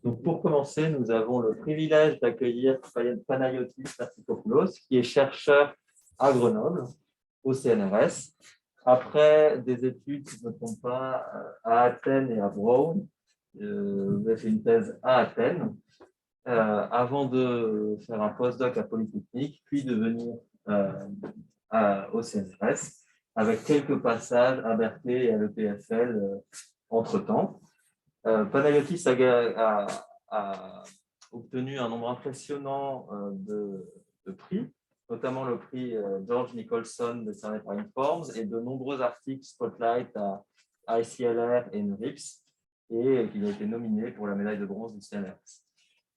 Donc, pour commencer, nous avons le privilège d'accueillir Panayotis Nartikopoulos, qui est chercheur à Grenoble, au CNRS. Après des études, si je ne me trompe pas, à Athènes et à Brown, vous avez fait une thèse à Athènes, avant de faire un postdoc à Polytechnique, puis de venir au CNRS, avec quelques passages à Berkeley et à l'EPFL entre-temps. Panayotis a obtenu un nombre impressionnant de prix, notamment le prix George Nicholson décerné par Informs et de nombreux articles Spotlight à ICLR et NRIPS, et il a été nominé pour la médaille de bronze du CNRS.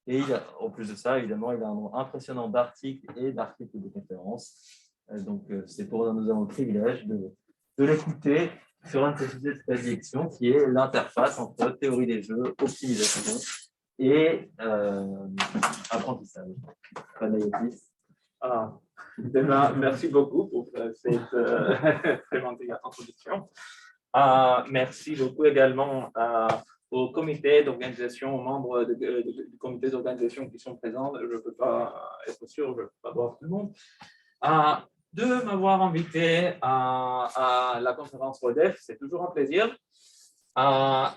Et en plus de ça, évidemment, il a un nombre impressionnant d'articles et d'articles de conférences. Donc, c'est pour nous avons le privilège de l'écouter sur un de ses sujets de prédilection, qui est l'interface entre théorie des jeux, optimisation et apprentissage. Panayotis. Merci beaucoup pour cette très bonne introduction. Merci beaucoup également au comité d'organisation, aux membres du comité d'organisation qui sont présents. Je ne peux pas être sûr, je ne peux pas voir tout le monde. De m'avoir invité à la conférence RODEF, c'est toujours un plaisir.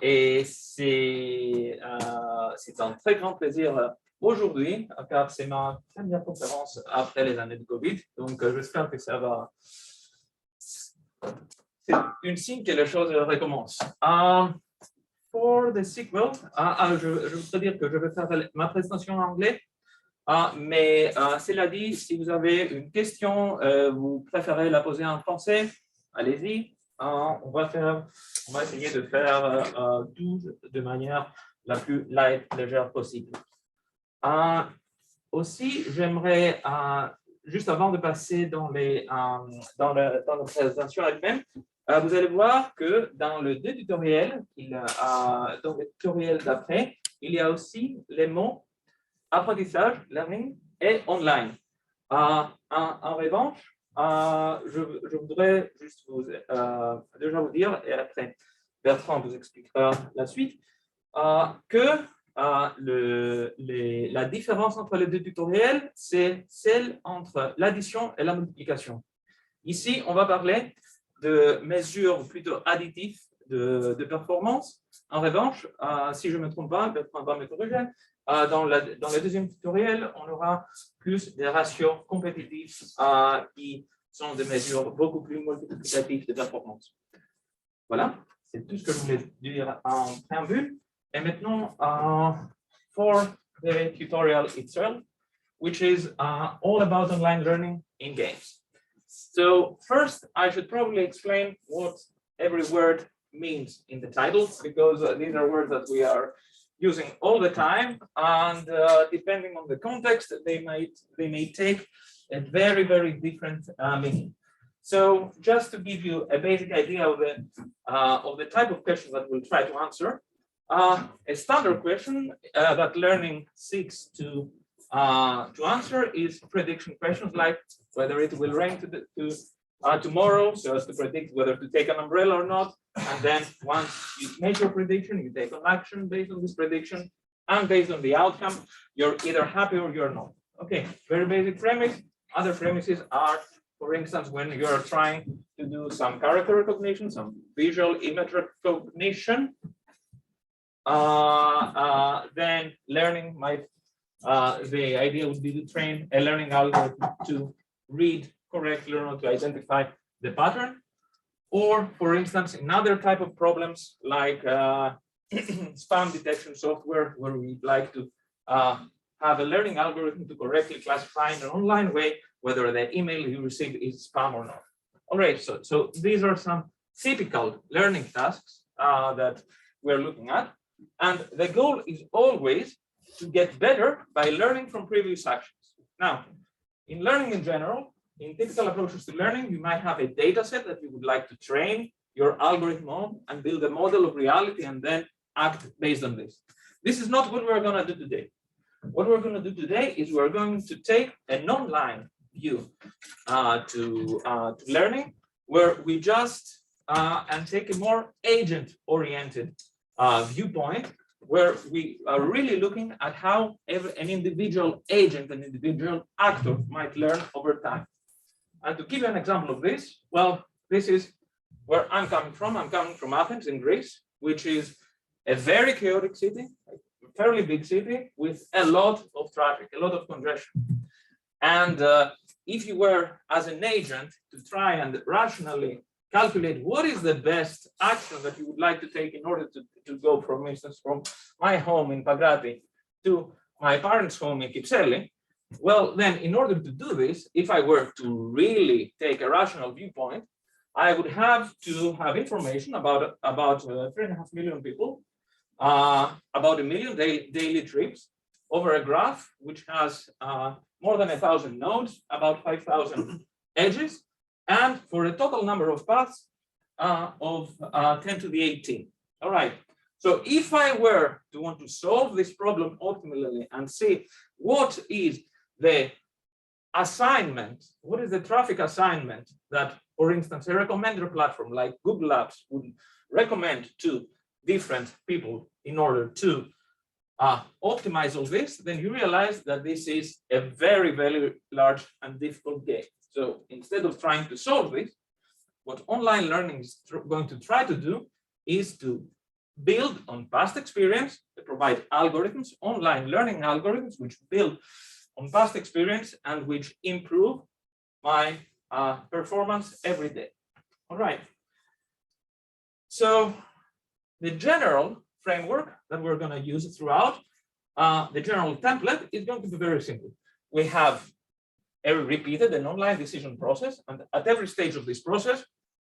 Et c'est un très grand plaisir aujourd'hui, car c'est ma première conférence après les années de Covid. Donc, j'espère que ça va. C'est une signe que les choses recommencent. For the sequel, je voudrais dire que je vais faire ma présentation en anglais. Mais cela dit, si vous avez une question, vous préférez la poser en français, allez-y. On va essayer de faire tout de manière la plus light, légère possible. Aussi, j'aimerais, juste avant de passer dans la présentation elle-même, vous allez voir que dans le deux tutoriels, dans le tutoriel d'après, il y a aussi les mots apprentissage, learning et online. En revanche, je voudrais juste déjà vous dire, et après Bertrand vous expliquera la suite, que la différence entre les deux tutoriels, c'est celle entre l'addition et la multiplication. Ici, on va parler de mesures plutôt additives de performance. En revanche, si je ne me trompe pas, Bertrand va me corriger, dans le deuxième tutoriel, on aura plus des ratios compétitifs qui sont des mesures beaucoup plus multiplicatives de performance. Voilà, c'est tout ce que je voulais dire en préambule. Et maintenant, for the tutorial itself, which is all about online learning in games. So first, I should probably explain what every word means in the title, because these are words that we are using all the time, and depending on the context, they may take a very, very different meaning. So just to give you a basic idea of the type of questions that we'll try to answer, a standard question that learning seeks to answer is prediction questions, like whether it will rain tomorrow, so as to predict whether to take an umbrella or not. And then once you make your prediction, you take an action based on this prediction, and based on the outcome, you're either happy or you're not. Okay, very basic premise. Other premises are, for instance, when you're trying to do some character recognition, some visual image recognition, then learning the idea would be to train a learning algorithm to read correctly or to identify the pattern. Or, for instance, another type of problems like spam detection software, where we'd like to have a learning algorithm to correctly classify in an online way whether the email you received is spam or not. All right, so these are some typical learning tasks that we're looking at. And the goal is always to get better by learning from previous actions. Now, in learning in general, in typical approaches to learning, you might have a data set that you would like to train your algorithm on and build a model of reality and then act based on this. This is not what we're going to do today. What we're going to do today is we're going to take an online view to learning, where we just and take a more agent-oriented viewpoint where we are really looking at how an individual agent, an individual actor might learn over time. And to give you an example of this, well, this is where I'm coming from. I'm coming from Athens in Greece, which is a very chaotic city, a fairly big city with a lot of traffic, a lot of congestion. And if you were, as an agent, to try and rationally calculate what is the best action that you would like to take in order to go, for instance, from my home in Pagrati to my parents' home in Kypseli, well, then in order to do this, if I were to really take a rational viewpoint, I would have to have information about 3.5 million people, about 1 million daily trips over a graph which has more than 1,000 nodes, about 5,000 edges, and for a total number of paths of 10 to the 18. All right. So if I were to want to solve this problem optimally and see what is the assignment, what is the traffic assignment that, for instance, a recommender platform like Google Apps would recommend to different people in order to optimize all this, then you realize that this is a very, very large and difficult game. So instead of trying to solve this, what online learning is going to try to do is to build on past experience, to provide algorithms, online learning algorithms, which build on past experience and which improve my performance every day. All right. So the general framework that we're going to use throughout, the general template is going to be very simple. We have a repeated and online decision process, and at every stage of this process,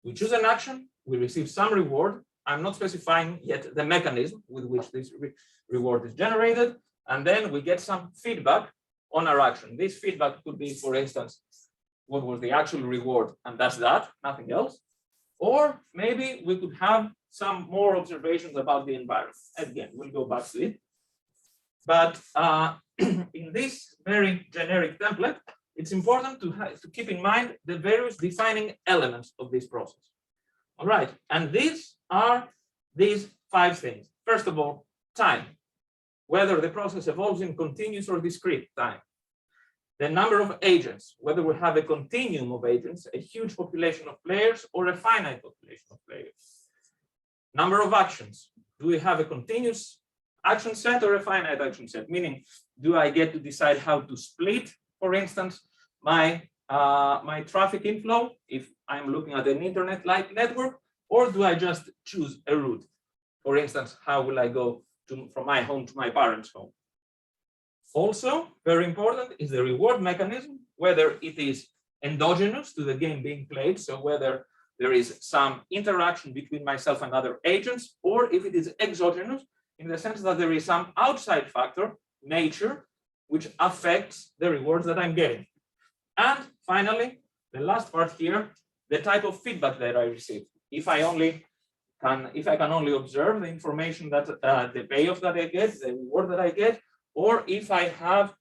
we choose an action, we receive some reward. I'm not specifying yet the mechanism with which this reward is generated, and then we get some feedback on our action. This feedback could be, for instance, what was the actual reward, and that's that, nothing else. Or maybe we could have some more observations about the environment. Again, we'll go back to it. But in this very generic template, it's important to keep in mind the various defining elements of this process. All right, and these are these 5 things. First of all, time, whether the process evolves in continuous or discrete time. The number of agents, whether we have a continuum of agents, a huge population of players, or a finite population of players. Number of actions, do we have a continuous action set or a finite action set? Meaning, do I get to decide how to split, for instance, my traffic inflow if I'm looking at an internet-like network, or do I just choose a route? For instance, how will I go from my home to my parents' home? Also, very important is the reward mechanism, whether it is endogenous to the game being played, so whether there is some interaction between myself and other agents, or if it is exogenous in the sense that there is some outside factor, nature, which affects the rewards that I'm getting. And finally, the last part here, the type of feedback that I receive. If I can only observe the information that the payoff that I get, the reward that I get, or if I have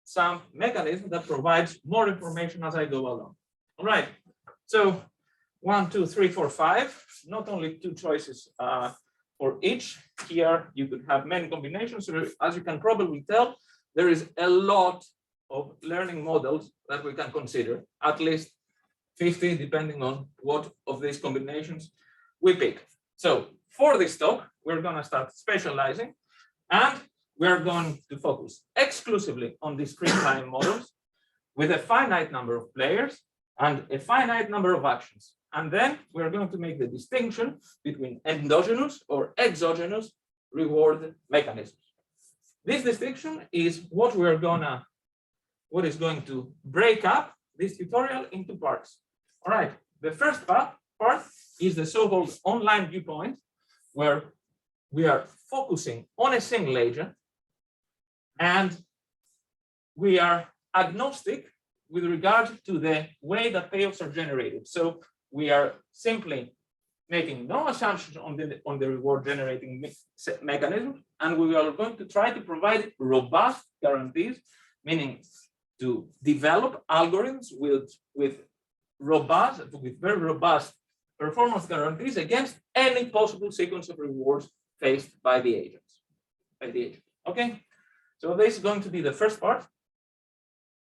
some mechanism that provides more information as I go along. All right. So 1, 2, 3, 4, 5. Not only 2 choices for each. Here you could have many combinations. So as you can probably tell, there is a lot of learning models that we can consider, at least 50, depending on what of these combinations we pick. So for this talk, we're going to start specializing, and we're going to focus exclusively on discrete time models with a finite number of players and a finite number of actions. And then we're going to make the distinction between endogenous or exogenous reward mechanisms. This distinction is what is going to break up this tutorial into parts. All right, the first part is the so-called online viewpoint, where we are focusing on a single agent, and we are agnostic with regard to the way that payoffs are generated. So we are simply making no assumptions on the reward generating mechanism, and we are going to try to provide robust guarantees, meaning to develop algorithms with very robust performance guarantees against any possible sequence of rewards faced by the agents. by the agent. Okay, so this is going to be the first part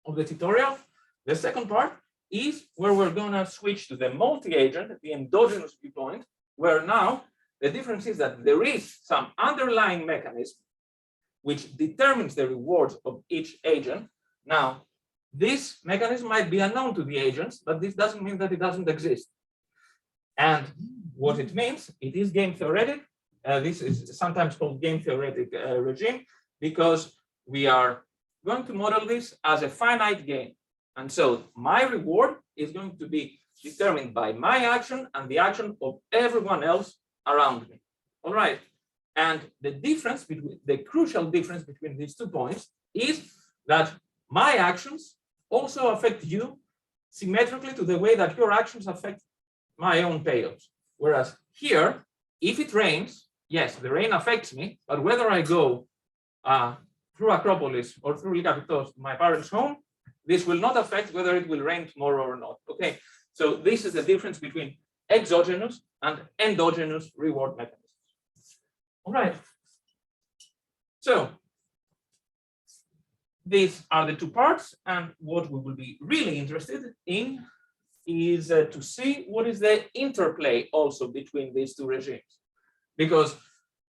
of the tutorial. The second part is where we're going to switch to the multi-agent, the endogenous viewpoint, where now the difference is that there is some underlying mechanism which determines the rewards of each agent. Now, this mechanism might be unknown to the agents, but this doesn't mean that it doesn't exist. And what it means, it is game theoretic. This is sometimes called game theoretic regime, because we are going to model this as a finite game. And so my reward is going to be determined by my action and the action of everyone else around me. All right. And the difference between the crucial difference between these 2 points is that my actions also affect you symmetrically to the way that your actions affect my own payoffs. Whereas here, if it rains, yes, the rain affects me, but whether I go through Acropolis or through Liga Pitos to my parents' home, this will not affect whether it will rain tomorrow or not. Okay, so this is the difference between exogenous and endogenous reward mechanisms. All right. So these are the 2 parts, and what we will be really interested in is to see what is the interplay also between these 2 regimes. Because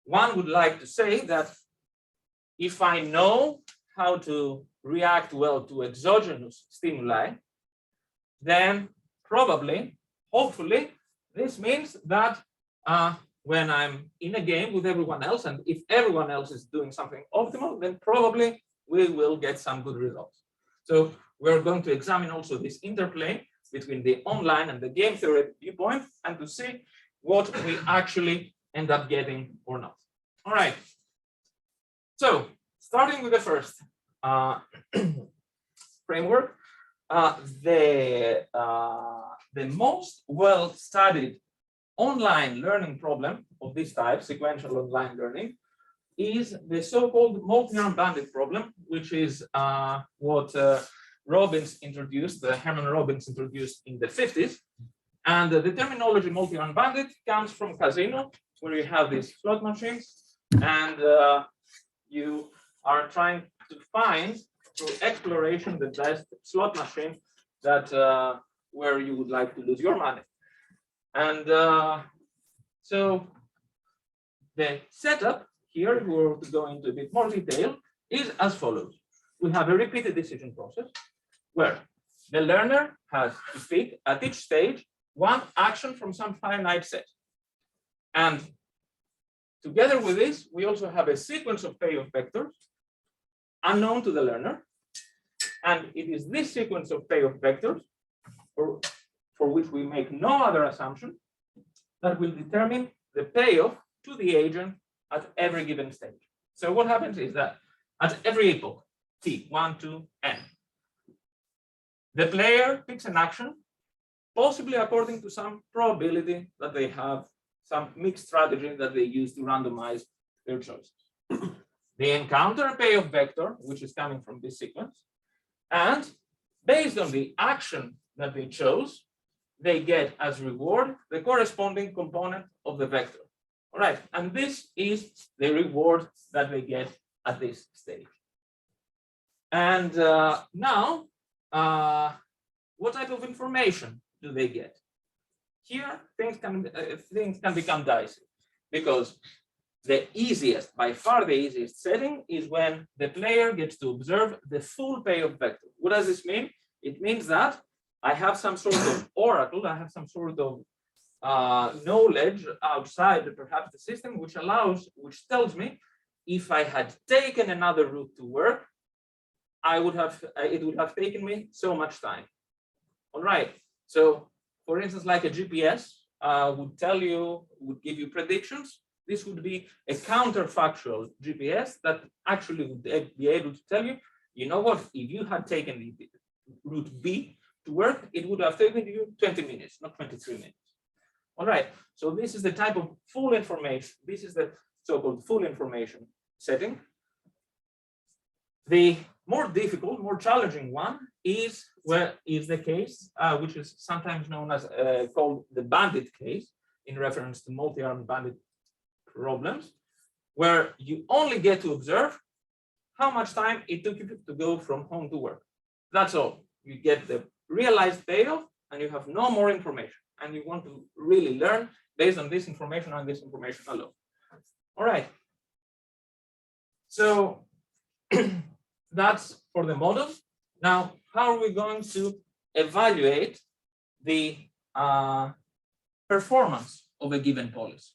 one would like to say that if I know how to react well to exogenous stimuli, then probably, hopefully, this means that when I'm in a game with everyone else, and if everyone else is doing something optimal, then probably we will get some good results. So we're going to examine also this interplay between the online and the game theoretic viewpoint, and to see what we actually end up getting or not. All right. So starting with the first framework, the most well-studied online learning problem of this type, sequential online learning, is the so-called multi-arm bandit problem, which is what Robbins introduced, Herman Robbins introduced in the 50s. And the terminology multi-arm bandit comes from casino, where you have these slot machines, and you are trying to find through exploration the best slot machine that where you would like to lose your money. And so the setup here, if we were to go into a bit more detail, is as follows. We have a repeated decision process where the learner has to pick at each stage one action from some finite set. And together with this, we also have a sequence of payoff vectors unknown to the learner. And it is this sequence of payoff vectors for which we make no other assumption that will determine the payoff to the agent at every given stage. So what happens is that at every epoch, t, 1, 2, n, the player picks an action, possibly according to some probability that they have, some mixed strategy that they use to randomize their choices. They encounter a payoff vector, which is coming from this sequence, and based on the action that they chose, they get as reward the corresponding component of the vector. All right, and this is the reward that they get at this stage. And now, what type of information do they get? Here, things can become dicey, because the easiest, by far the easiest setting is when the player gets to observe the full payoff vector. What does this mean? It means that I have some sort of oracle, I have some sort of knowledge outside perhaps the system, which tells me if I had taken another route to work, it would have taken me so much time. All right. So for instance, like a GPS would give you predictions. This would be a counterfactual GPS that actually would be able to tell you, you know what, if you had taken the route B to work, it would have taken you 20 minutes, not 23 minutes. All right, so this is the type of full information. This is the so-called full information setting. The more difficult, more challenging one is the case, which is sometimes known as called the bandit case, in reference to multi-arm bandit problems, where you only get to observe how much time it took you to go from home to work. That's all. You get the realized payoff and you have no more information. And you want to really learn based on this information and this information alone. All right. So that's for the model. Now, how are we going to evaluate the performance of a given policy?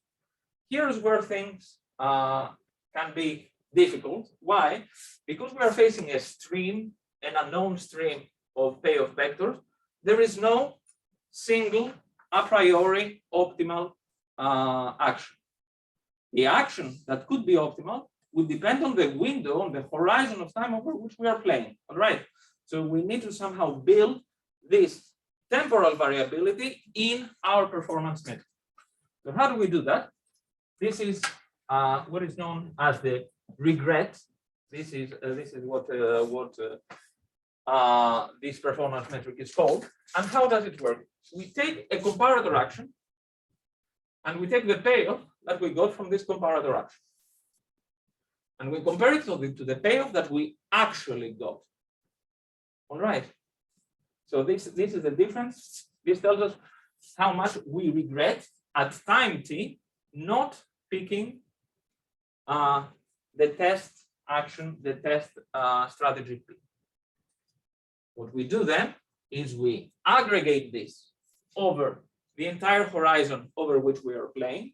Here's where things can be difficult. Why? Because we are facing a stream, an unknown stream of payoff vectors. There is no single a priori optimal action. The action that could be optimal will depend on the window, on the horizon of time over which we are playing. All right. So we need to somehow build this temporal variability in our performance metric. So how do we do that? This is what is known as the regret. This is what this performance metric is called. And how does it work? We take a comparator action, and we take the payoff that we got from this comparator action, and we compare it to the payoff that we actually got. All right. So this is the difference. This tells us how much we regret at time t not picking the test action, the test strategy P. What we do then is we aggregate this over the entire horizon over which we are playing,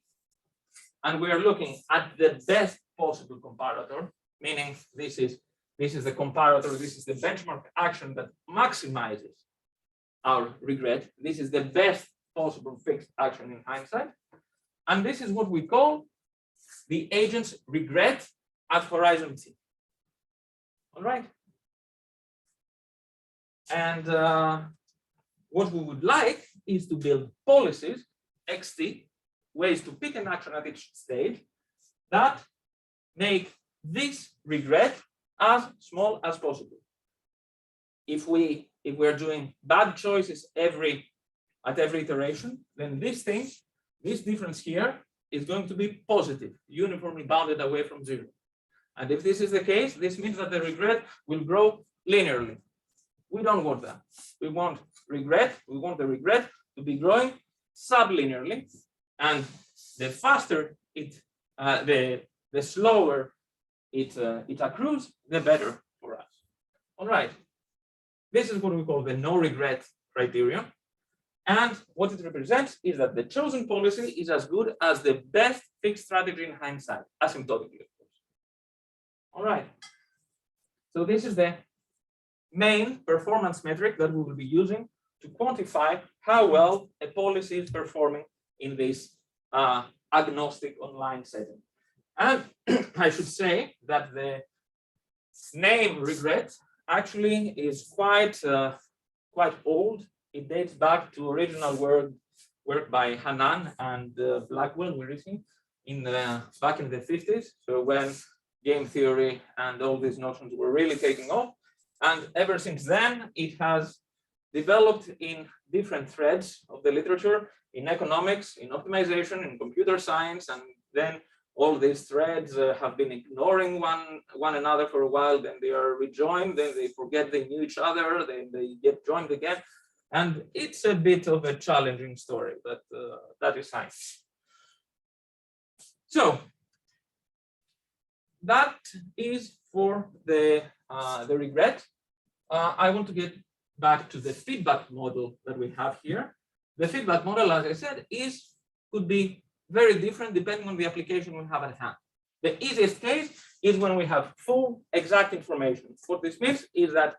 and we are looking at the best possible comparator, meaning this is the comparator, this is the benchmark action that maximizes our regret. This is the best possible fixed action in hindsight. And this is what we call the agent's regret at horizon t. All right. And what we would like is to build policies, xt, ways to pick an action at each stage that make this regret as small as possible. If we're doing bad choices at every iteration, then this difference here is going to be positive, uniformly bounded away from zero. And if this is the case, this means that the regret will grow linearly. We don't want that. We want the regret to be growing sublinearly, and the faster the slower it accrues, the better for us. All right. This is what we call the no regret criterion. And what it represents is that the chosen policy is as good as the best fixed strategy in hindsight, asymptotically, of course. All right. So this is the main performance metric that we will be using to quantify how well a policy is performing in this agnostic online setting. And I should say that the name regret actually is quite old. It dates back to original work by Hanan and Blackwell, back in the 50s. So when game theory and all these notions were really taking off. And ever since then, it has developed in different threads of the literature, in economics, in optimization, in computer science, and then all these threads have been ignoring one another for a while, then they are rejoined, then they forget they knew each other, then they get joined again. And it's a bit of a challenging story, but that is science. So that is for the regret. I want to get back to the feedback model that we have here. The feedback model, as I said, could be very different depending on the application we have at hand. The easiest case is when we have full exact information. What this means is that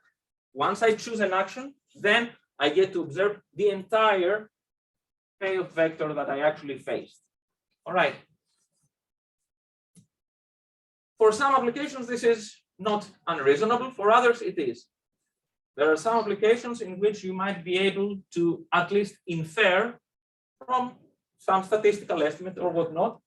once I choose an action, then I get to observe the entire payoff vector that I actually faced. All right. For some applications, this is not unreasonable. For others, it is. There are some applications in which you might be able to at least infer from some statistical estimate or whatnot,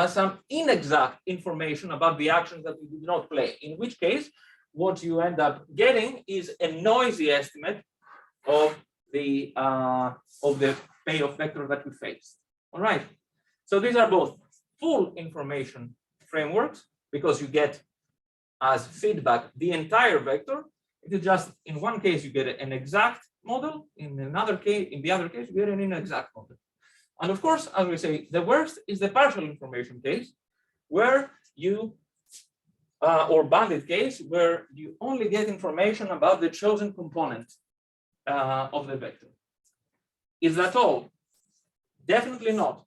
some inexact information about the actions that we did not play, in which case, what you end up getting is a noisy estimate of the payoff vector that we faced. All right. So these are both full information frameworks because you get as feedback the entire vector. It is just in one case you get an exact model, in the other case you get an inexact model. And of course, as we say, the worst is the partial information case, where you or bandit case, where you only get information about the chosen component of the vector. Is that all? Definitely not.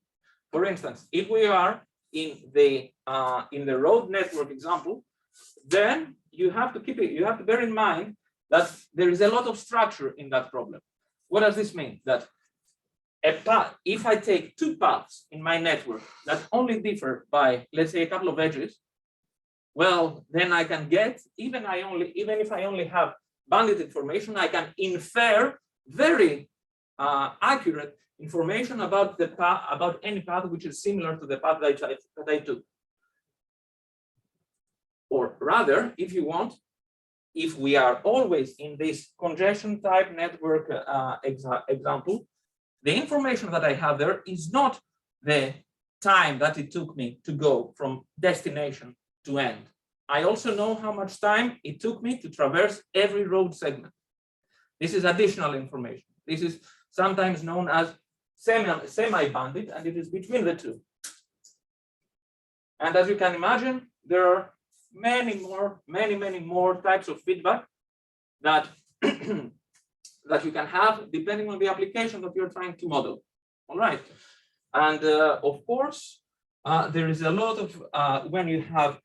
For instance, if we are in the road network example, then you have to bear in mind that there is a lot of structure in that problem. What does this mean? That a path, if I take two paths in my network that only differ by, let's say, a couple of edges, well, then I can get, even if I only have bandit information, I can infer very accurate information about the path, about any path which is similar to the path that I took. Or rather, if you want, if we are always in this congestion type network example, the information that I have there is not the time that it took me to go from destination to end. I also know how much time it took me to traverse every road segment. This is additional information. This is sometimes known as semi-bandit, and it is between the two. And as you can imagine, there are many more types of feedback that that you can have depending on the application that you're trying to model. All right, and of course, there is a lot of when you have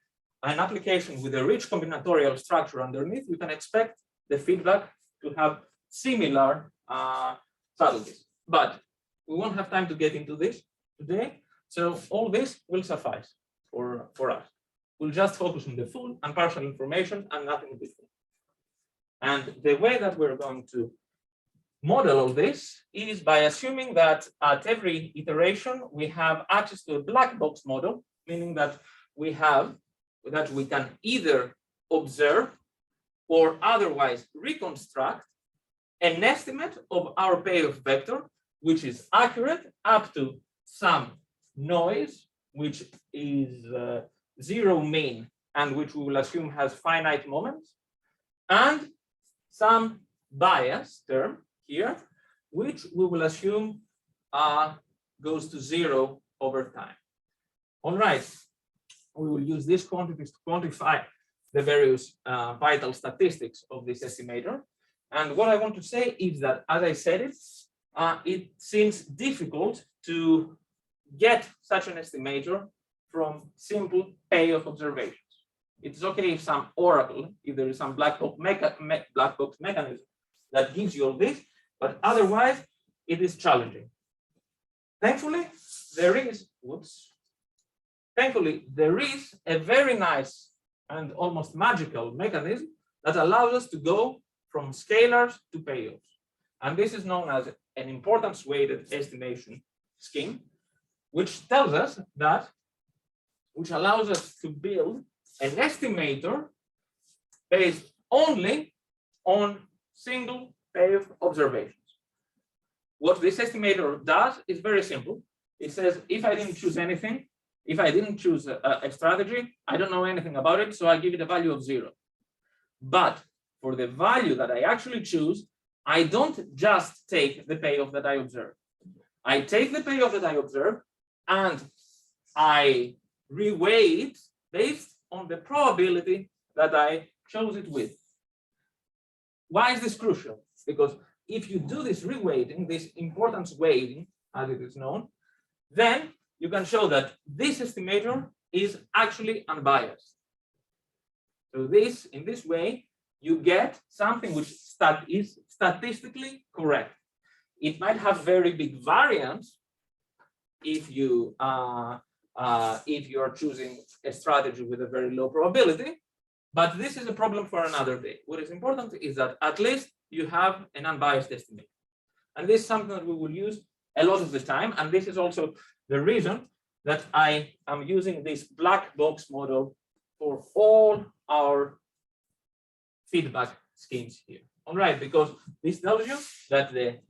an application with a rich combinatorial structure underneath, you can expect the feedback to have similar subtleties. But we won't have time to get into this today, so all this will suffice for us. We'll just focus on the full and partial information and nothing in between. And the way that we're going to model all this is by assuming that at every iteration we have access to a black box model, meaning that we can either observe or otherwise reconstruct an estimate of our payoff vector, which is accurate up to some noise, which is zero mean, and which we will assume has finite moments, and some bias term here, which we will assume goes to zero over time. All right, we will use these quantities to quantify the various vital statistics of this estimator. And what I want to say is that, as I said it seems difficult to get such an estimator from simple payoff observations. It's okay if some oracle, if there is some black box mechanism that gives you all this, but otherwise it is challenging. Thankfully, there is a very nice and almost magical mechanism that allows us to go from scalars to payoffs. And this is known as an importance weighted estimation scheme, which tells us that, which allows us to build an estimator based only on single payoff observations. What this estimator does is very simple. It says, if I didn't choose anything, if I didn't choose a strategy, I don't know anything about it, so I give it a value of 0. But for the value that I actually choose, I don't just take the payoff that I observe. I take the payoff that I observe and I reweigh it based on the probability that I chose it with. Why is this crucial? Because if you do this reweighting, this importance weighting, as it is known, then you can show that this estimator is actually unbiased. So in this way, you get something which is statistically correct. It might have very big variance if you are choosing a strategy with a very low probability, but this is a problem for another day. What is important is that at least you have an unbiased estimate. And this is something that we will use a lot of the time. And this is also the reason that I am using this black box model for all our feedback schemes here. All right, because this tells you that the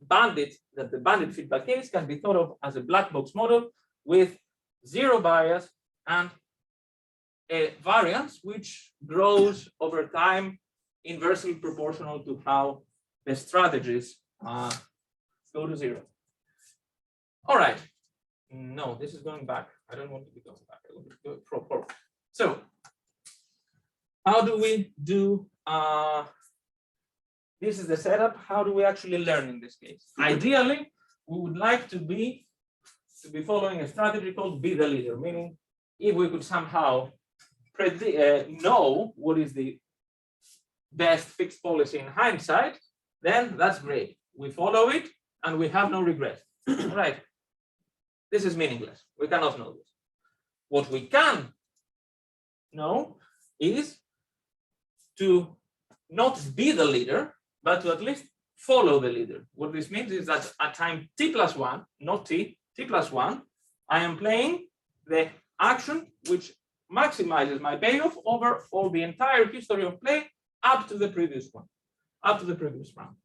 bandit feedback case can be thought of as a black box model with 0 bias and a variance which grows over time inversely proportional to how the strategies go to zero. All right. No, this is going back. I don't want to be going back. I want to go forward. So how do we do, this is the setup. How do we actually learn in this case? Ideally, we would like to be following a strategy called be the leader, meaning if we could somehow know what is the best fixed policy in hindsight, then that's great. We follow it and we have no regret. Right? This is meaningless. We cannot know this. What we can know is to not be the leader, but to at least follow the leader. What this means is that at time t+1, not t+1, I am playing the action which maximizes my payoff over all the entire history of play up to the previous one, up to the previous round.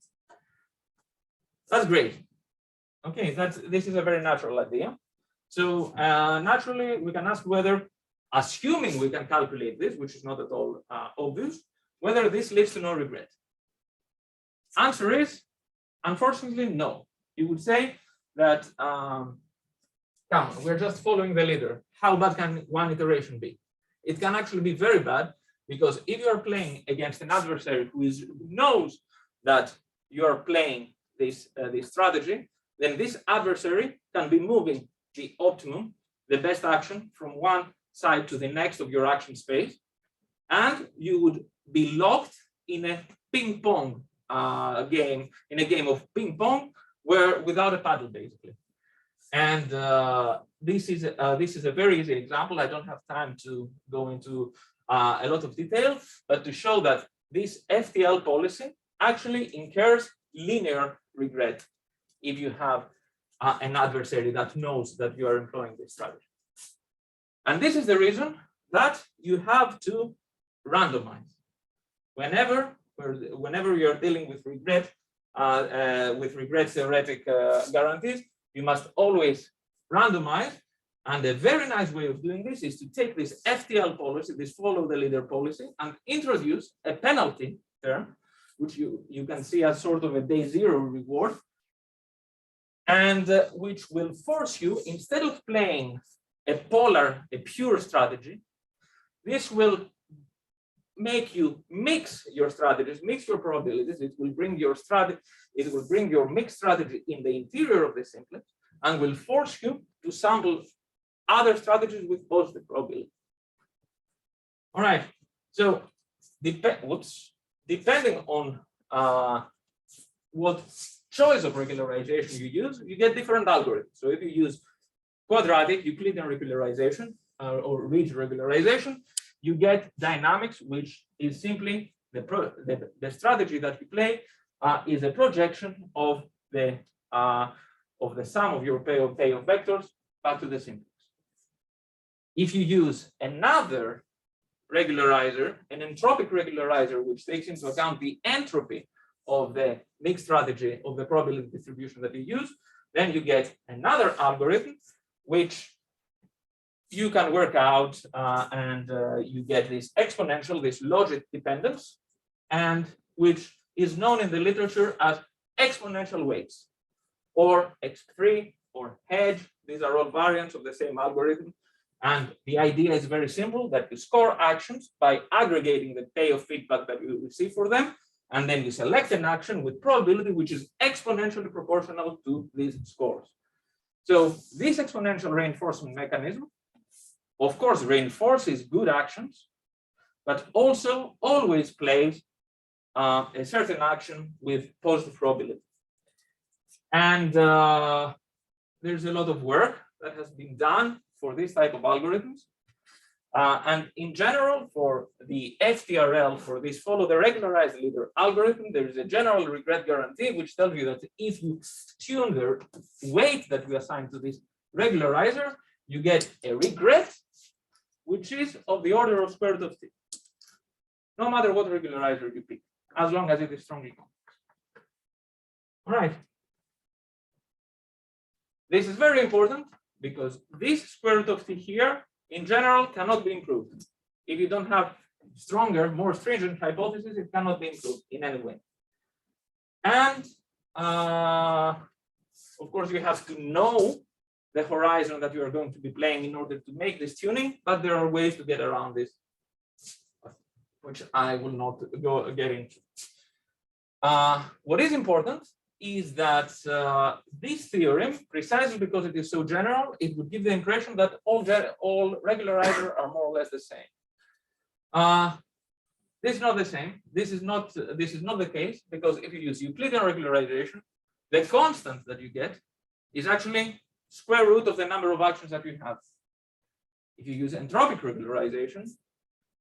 That's great. Okay, this is a very natural idea. So naturally, we can ask whether, assuming we can calculate this, which is not at all obvious, whether this leads to no regret. Answer is, unfortunately, no. You would say that, come on, we're just following the leader. How bad can one iteration be? It can actually be very bad, because if you are playing against an adversary who knows that you are playing this strategy, then this adversary can be moving the optimum, the best action, from one side to the next of your action space, and you would be locked in a ping pong game, in a game of ping pong, where without a paddle, basically. And this is a very easy example. I don't have time to go into a lot of detail, but to show that this FTL policy actually incurs linear regret if you have an adversary that knows that you are employing this strategy. And this is the reason that you have to randomize. Whenever you're dealing with regret theoretic guarantees, you must always randomize. And a very nice way of doing this is to take this FTL policy, this follow the leader policy, and introduce a penalty term, which you can see as sort of a day zero reward, and which will force you, instead of playing a pure strategy, this will make you mix your strategies, mix your probabilities. It will bring your mixed strategy in the interior of the simplex, and will force you to sample other strategies with positive probability. All right. So depending on what choice of regularization you use, you get different algorithms. So if you use quadratic Euclidean regularization or ridge regularization, you get dynamics, which is simply the strategy that you play is a projection of the sum of your payoff vectors back to the simplex. If you use another regularizer, an entropic regularizer, which takes into account the entropy of the mixed strategy of the probability distribution that you use, then you get another algorithm which you can work out, and you get this exponential, this logit dependence, and which is known in the literature as exponential weights, or X3 or hedge. These are all variants of the same algorithm. And the idea is very simple, that you score actions by aggregating the payoff feedback that you receive for them, and then you select an action with probability which is exponentially proportional to these scores. So this exponential reinforcement mechanism, of course, reinforces good actions, but also always plays a certain action with positive probability. And there's a lot of work that has been done for this type of algorithms. And in general, for the FTRL, for this follow the regularized leader algorithm, there is a general regret guarantee, which tells you that if you tune the weight that we assign to this regularizer, you get a regret, which is of the order of square root of t, no matter what regularizer you pick, as long as it is strongly complex. All right. This is very important, because this square root of t here in general, cannot be improved. If you don't have stronger, more stringent hypotheses, it cannot be improved in any way. And of course, you have to know the horizon that you are going to be playing in order to make this tuning, but there are ways to get around this, which I will not get into. What is important is that this theorem, precisely because it is so general, it would give the impression that all regularizers are more or less the same. This is not the same. This is not the case, because if you use Euclidean regularization, the constant that you get is actually square root of the number of actions that you have. If you use entropic regularization,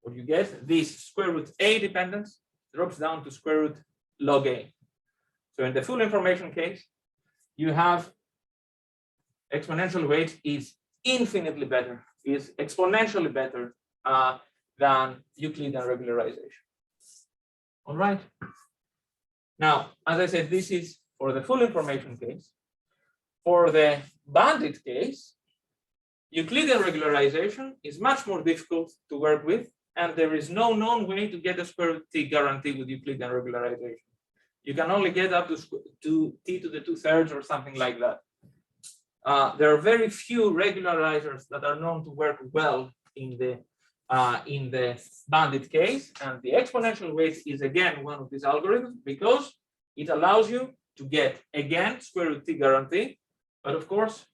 what you get, this square root A dependence drops down to square root log A. So in the full information case, you have exponential weight is infinitely better, is exponentially better than Euclidean regularization. All right. Now, as I said, this is for the full information case. For the bandit case, Euclidean regularization is much more difficult to work with, and there is no known way to get a square root t guarantee with Euclidean regularization. You can only get up to t to the 2/3 or something like that. There are very few regularizers that are known to work well in the bandit case, and the exponential weight is again one of these algorithms because it allows you to get again square root t guarantee. But of course,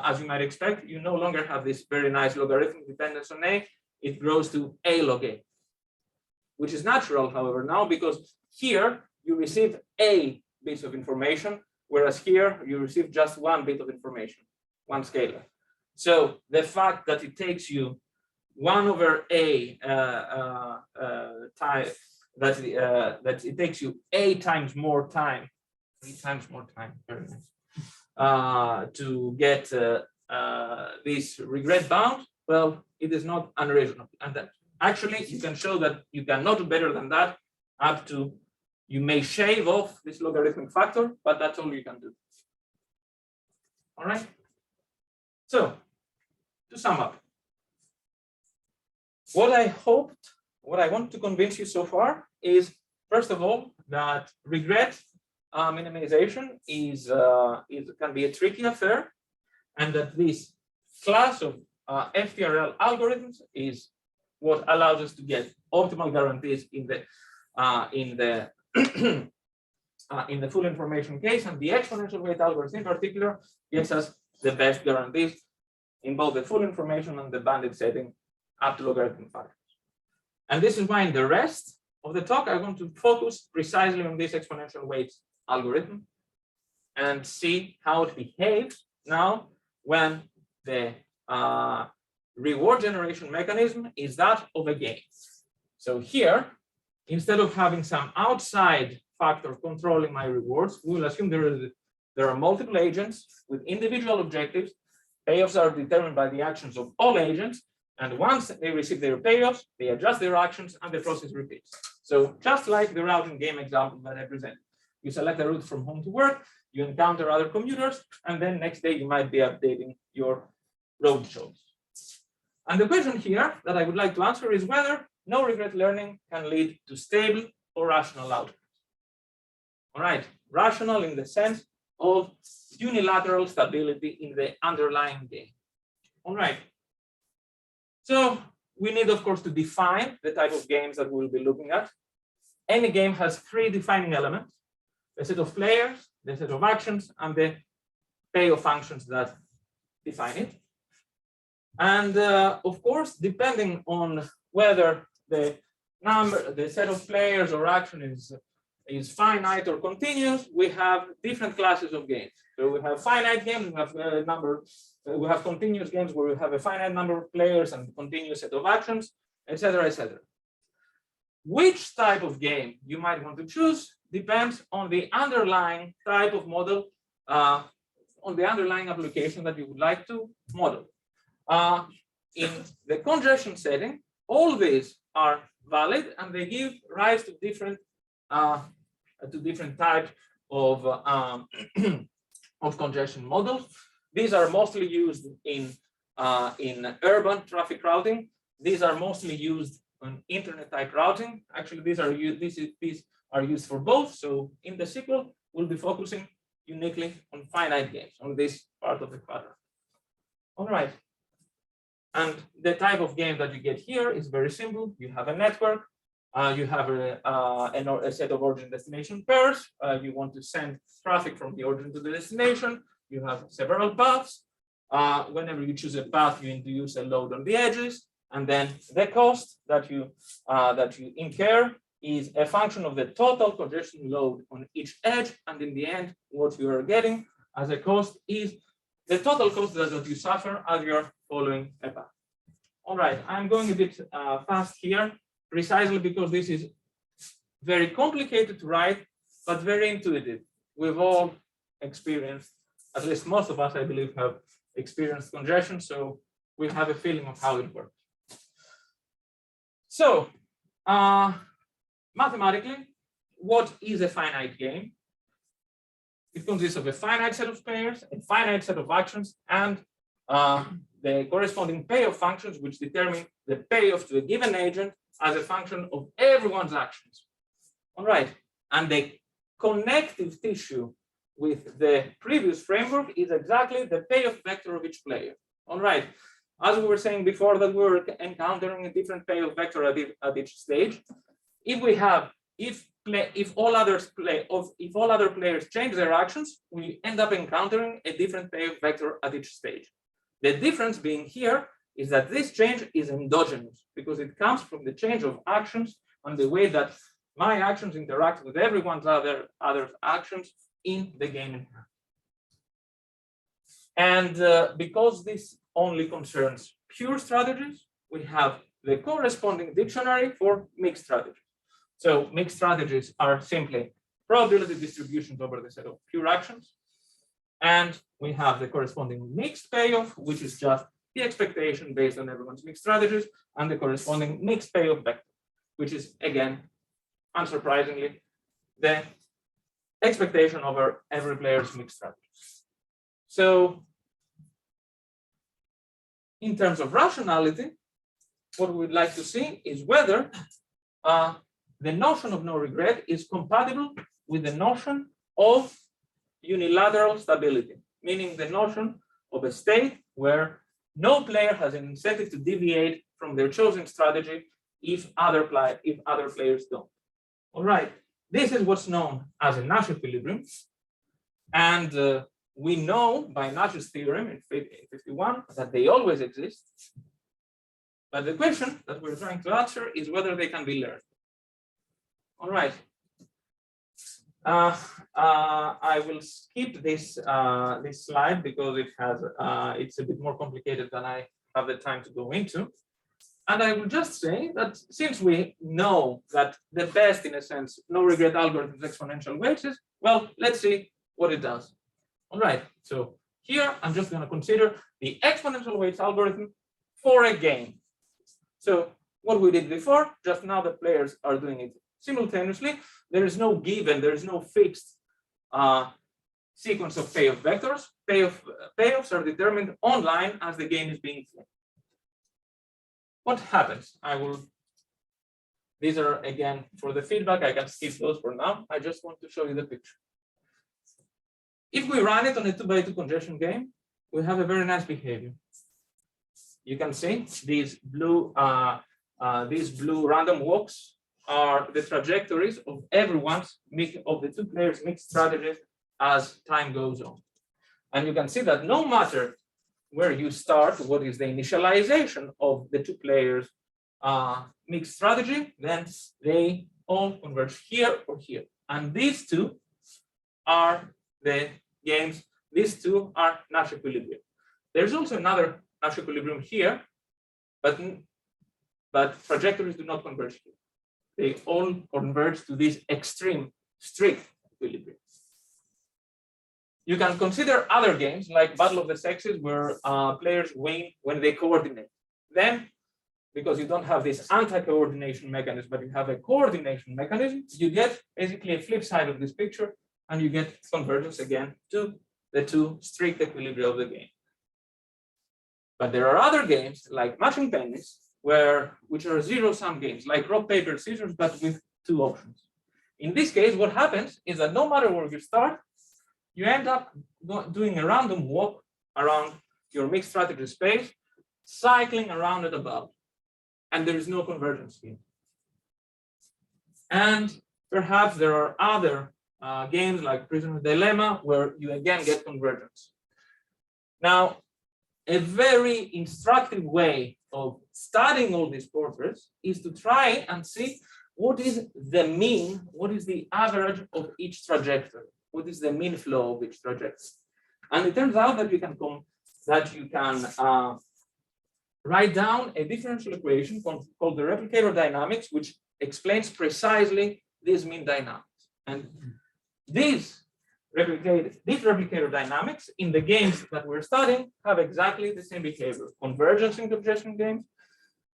as you might expect, you no longer have this very nice logarithmic dependence on A. It grows to A log A, which is natural, however, now, because here you receive A bits of information, whereas here you receive just one bit of information, one scalar. So the fact that it takes you 1/A time, that it takes you A times more time, 3 times more time, very nice, to get this regret bound, well, it is not unreasonable. And that actually you can show that you cannot do better than that up to, you may shave off this logarithmic factor, but that's all you can do. All right. So to sum up, what I want to convince you so far is, first of all, that regret minimization can be a tricky affair, and that this class of FTRL algorithms is what allows us to get optimal guarantees in the full information case, and the exponential weight algorithm in particular gives us the best guarantees in both the full information and the bandit setting up to logarithmic factors. And this is why in the rest of the talk, I want to focus precisely on this exponential weight algorithm and see how it behaves now when the reward generation mechanism is that of a game. So here, instead of having some outside factor controlling my rewards, we will assume there are multiple agents with individual objectives. Payoffs are determined by the actions of all agents, and once they receive their payoffs, they adjust their actions and the process repeats. So just like the routing game example that I presented, you select a route from home to work, you encounter other commuters, and then next day you might be updating your road shows. And the question here that I would like to answer is whether no regret learning can lead to stable or rational outcomes. All right, rational in the sense of unilateral stability in the underlying game. All right. So we need, of course, to define the type of games that we'll be looking at. Any game has 3 defining elements: the set of players, the set of actions, and the payoff functions that define it. And of course, depending on whether the set of players or action is finite or continuous, we have different classes of games. So we have finite games, we have continuous games where we have a finite number of players and a continuous set of actions, etc., etc. Which type of game you might want to choose depends on the underlying type of model, on the underlying application that you would like to model. In the congestion setting, all these are valid and they give rise to different types of congestion models. These are mostly used in in urban traffic routing. These are mostly used on internet type routing. Actually, these are used for both. So in the sequel, we'll be focusing uniquely on finite games, on this part of the quadrant. All right. And the type of game that you get here is very simple. You have a network. You have a set of origin destination pairs. You want to send traffic from the origin to the destination. You have several paths. Whenever you choose a path, you introduce a load on the edges, and then the cost that you incur is a function of the total congestion load on each edge. And in the end, what you are getting as a cost is the total cost that you suffer as you're following a path. All right, I'm going a bit fast here, precisely because this is very complicated to write, but very intuitive. We've all experienced, at least most of us, I believe, have experienced congestion, so we have a feeling of how it works. So, mathematically, what is a finite game? It consists of a finite set of pairs, a finite set of actions, and the corresponding payoff functions, which determine the payoff to a given agent as a function of everyone's actions. All right, and the connective tissue with the previous framework is exactly the payoff vector of each player. All right, as we were saying before that we were encountering a different payoff vector at each stage. If all other players change their actions, we end up encountering a different payoff vector at each stage. The difference being here is that this change is endogenous because it comes from the change of actions and the way that my actions interact with everyone's other actions in the game in hand. And because this only concerns pure strategies, we have the corresponding dictionary for mixed strategies. So mixed strategies are simply probability distributions over the set of pure actions. And we have the corresponding mixed payoff, which is just the expectation based on everyone's mixed strategies, and the corresponding mixed payoff vector, which is, again, unsurprisingly, the expectation over every player's mixed strategies. So in terms of rationality, what we'd like to see is whether the notion of no regret is compatible with the notion of unilateral stability, meaning the notion of a state where no player has an incentive to deviate from their chosen strategy if other players don't. All right, this is what's known as a Nash equilibrium. And we know by Nash's theorem in 51 that they always exist. But the question that we're trying to answer is whether they can be learned. All right. I will skip this this slide because it has it's a bit more complicated than I have the time to go into. And I will just say that since we know that the best, in a sense, no regret algorithm is exponential weights, well, let's see what it does. All right. So here I'm just going to consider the exponential weights algorithm for a game. So what we did before, just now the players are doing it simultaneously. There is no given, there is no fixed sequence of payoff vectors. Payoffs are determined online as the game is being played. What happens? These are again for the feedback, I can skip those for now. I just want to show you the picture. If we run it on a 2x2 congestion game, we have a very nice behavior. You can see these blue random walks are the trajectories of the two players' mixed strategies as time goes on. And you can see that no matter where you start, what is the initialization of the two players' mixed strategy, then they all converge here or here. And these two are the games, these two are Nash equilibrium. There's also another Nash equilibrium here, but trajectories do not converge here. They all converge to this extreme strict equilibrium. You can consider other games like Battle of the Sexes where players win when they coordinate. Then, because you don't have this anti-coordination mechanism, but you have a coordination mechanism, you get basically a flip side of this picture and you get convergence again to the two strict equilibria of the game. But there are other games like matching pennies, which are zero-sum games, like rock, paper, scissors, but with two options. In this case, what happens is that no matter where you start, you end up doing a random walk around your mixed strategy space, cycling around it above, and there is no convergence here. And perhaps there are other games like Prisoner's Dilemma where you again get convergence. Now, a very instructive way of studying all these portraits is to try and see what is the mean, what is the average of each trajectory, what is the mean flow of each trajectory. And it turns out that you can write down a differential equation called the replicator dynamics, which explains precisely this mean dynamics. And these replicator dynamics in the games that we're studying have exactly the same behavior. Convergence in congestion games,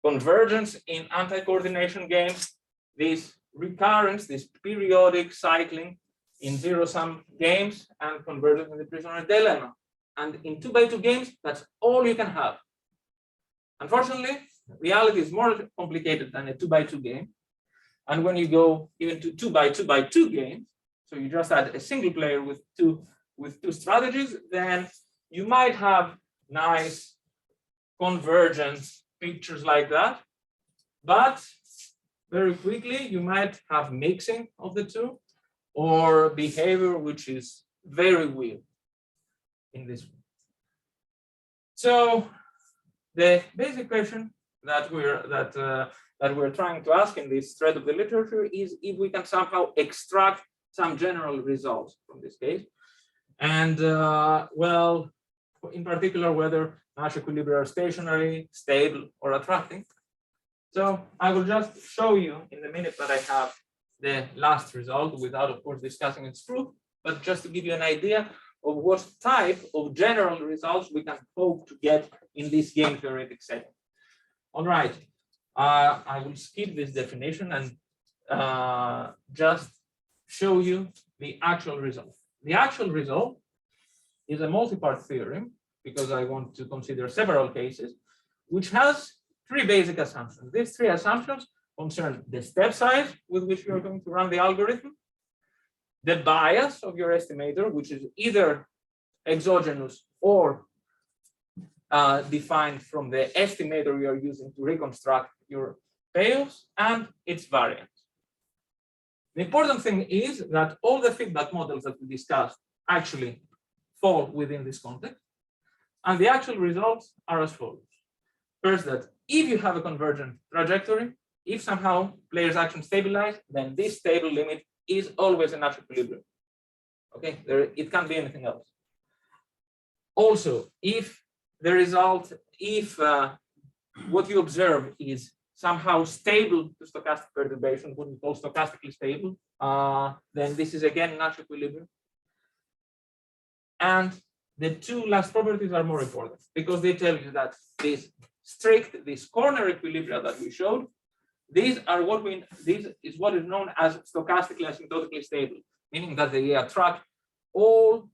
convergence in anti-coordination games, this recurrence, this periodic cycling in zero-sum games, and convergence in the Prisoner's Dilemma. And in 2x2 games, that's all you can have. Unfortunately, reality is more complicated than a 2x2 game. And when you go even to 2x2 games, so you just add a single player with two strategies, then you might have nice convergence pictures like that. But very quickly, you might have mixing of the two or behavior which is very weird in this one. So the basic question that we're trying to ask in this thread of the literature is if we can somehow extract some general results from this case, and well, in particular, whether Nash equilibria are stationary, stable, or attracting. So I will just show you in the minute that I have the last result, without, of course, discussing its proof, but just to give you an idea of what type of general results we can hope to get in this game theoretic setting. All right, I will skip this definition and just show you the actual result. The actual result is a multi-part theorem, because I want to consider several cases, which has three basic assumptions. These three assumptions concern the step size with which you are going to run the algorithm, the bias of your estimator, which is either exogenous or defined from the estimator you are using to reconstruct your payoffs, and its variance. The important thing is that all the feedback models that we discussed actually fall within this context, and the actual results are as follows. First, that if you have a convergent trajectory, if somehow players' actions stabilize, then this stable limit is always a Nash equilibrium. Okay, it can't be anything else. Also, if the result, if what you observe is somehow stable to stochastic perturbation, what we call stochastically stable, then this is again Nash equilibrium. And the two last properties are more important because they tell you that this corner equilibria that we showed, this is what is known as stochastically asymptotically stable, meaning that they attract all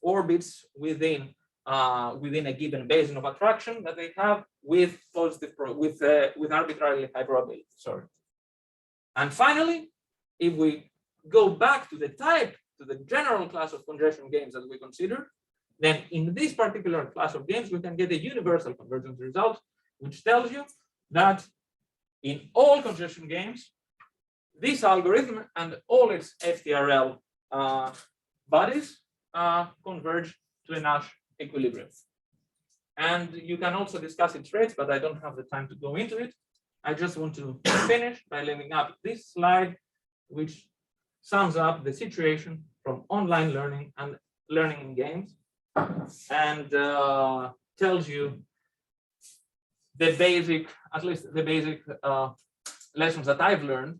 orbits within a given basin of attraction that they have with arbitrarily high probability. Sorry. And finally, if we go back to the general class of congestion games that we consider, then in this particular class of games, we can get a universal convergence result, which tells you that in all congestion games, this algorithm and all its FTRL bodies converge to a Nash equilibrium. And you can also discuss its rates, but I don't have the time to go into it. I just want to finish by leaving up this slide, which sums up the situation from online learning and learning in games, and tells you the basic, at least the basic lessons that I've learned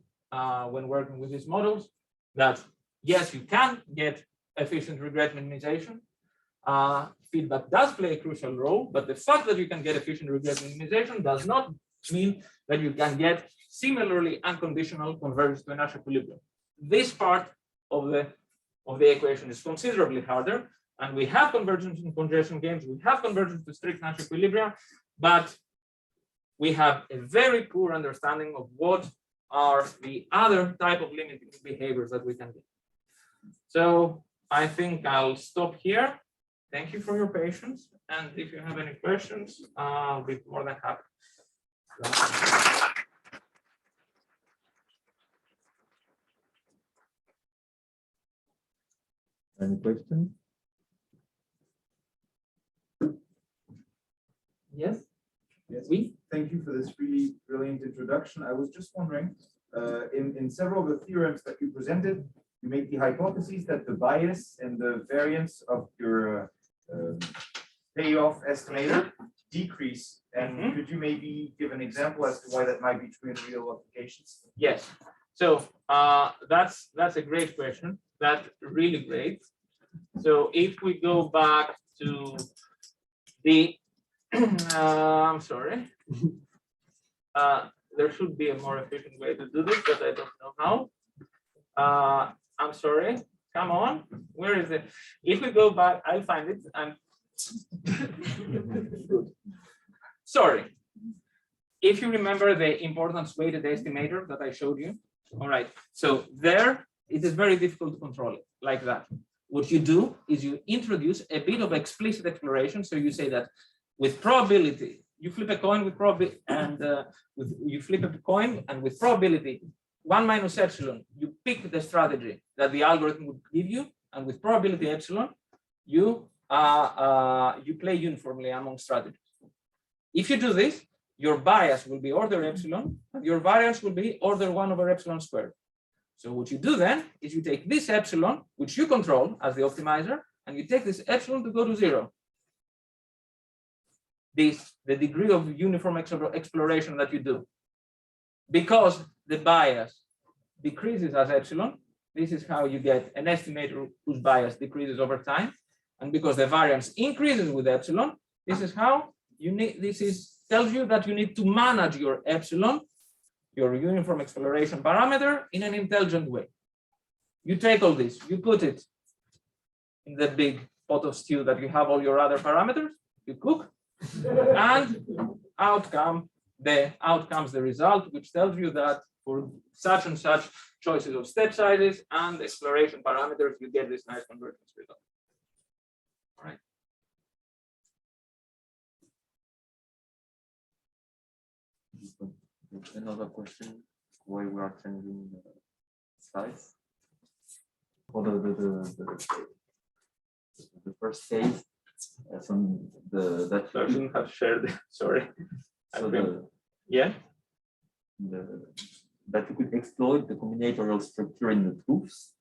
when working with these models, that yes, you can get efficient regret minimization. Feedback does play a crucial role, but the fact that you can get efficient regret minimization does not mean that you can get similarly unconditional convergence to a Nash equilibrium. This part of the equation is considerably harder, And we have convergence in congestion games, we have convergence to strict Nash equilibria, but we have a very poor understanding of what are the other type of limiting behaviors that we can do. So I think I'll stop here. Thank you for your patience. And if you have any questions, I'll be more than happy. Any questions? Yes? Yes. Oui? Thank you for this really brilliant introduction. I was just wondering, in several of the theorems that you presented, you make the hypotheses that the bias and the variance of your payoff estimator decrease. And could you maybe give an example as to why that might be true in real applications? Yes. So that's a great question. That's really great. So if we go back to the, I'm sorry. There should be a more efficient way to do this, but I don't know how. I'm sorry. Come on. Where is it? If we go back, I'll find it. And good. Sorry. If you remember the importance weighted estimator that I showed you. All right. So there, it is very difficult to control it like that. What you do is you introduce a bit of explicit exploration. So you say that with probability, you flip a coin with probability, and you flip a coin, and with probability 1 minus epsilon, you pick the strategy that the algorithm would give you, and with probability epsilon, you play uniformly among strategies. If you do this, your bias will be order epsilon, and your variance will be order 1 over epsilon squared. So what you do then is you take this epsilon, which you control as the optimizer, and you take this epsilon to go to 0. This the degree of uniform exploration that you do. Because the bias decreases as epsilon, this is how you get an estimator whose bias decreases over time. And because the variance increases with epsilon, this is how you need, tells you that you need to manage your epsilon, your uniform exploration parameter, in an intelligent way. You take all this, you put it in the big pot of stew that you have all your other parameters, you cook, and out comes the result, which tells you that for such and such choices of step sizes and exploration parameters, you get this nice convergence result. All right. Another question, why we are changing the size? For the first case, that I shouldn't have shared it. Sorry. So that you could exploit the combinatorial structure in the proofs.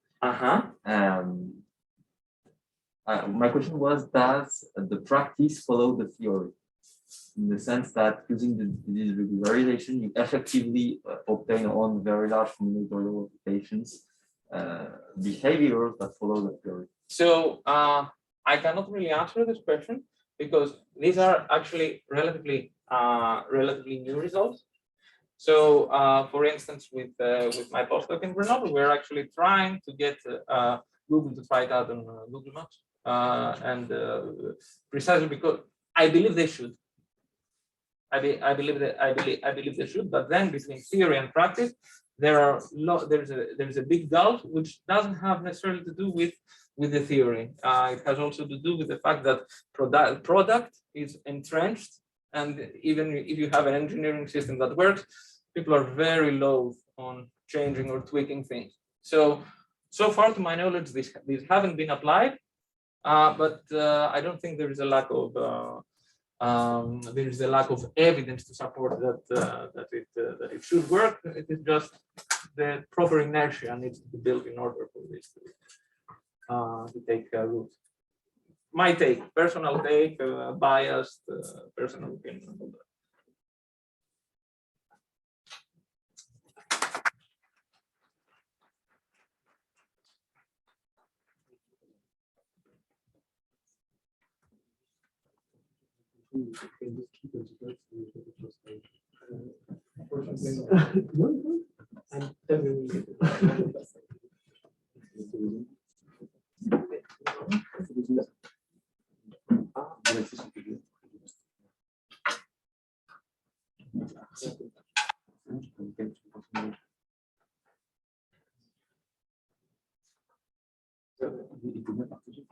My question was, does the practice follow the theory? In the sense that using this regularization, you effectively obtain on very large combinatorial applications behaviors that follow the theory. So I cannot really answer this question because these are actually relatively new results. So for instance, with my postdoc in Grenoble, we're actually trying to get Google to try it out on Google Maps, and precisely because I believe they should. I believe they should, but then between theory and practice, there's a big gulf which doesn't have necessarily to do with the theory. It has also to do with the fact that product is entrenched, and even if you have an engineering system that works, people are very loath on changing or tweaking things. So far, to my knowledge, these haven't been applied, but I don't think there is a lack of evidence to support that it should work. It is just the proper inertia needs to be built in order for this to take root. My take, personal take, biased, personal opinion. Il faut bien partager.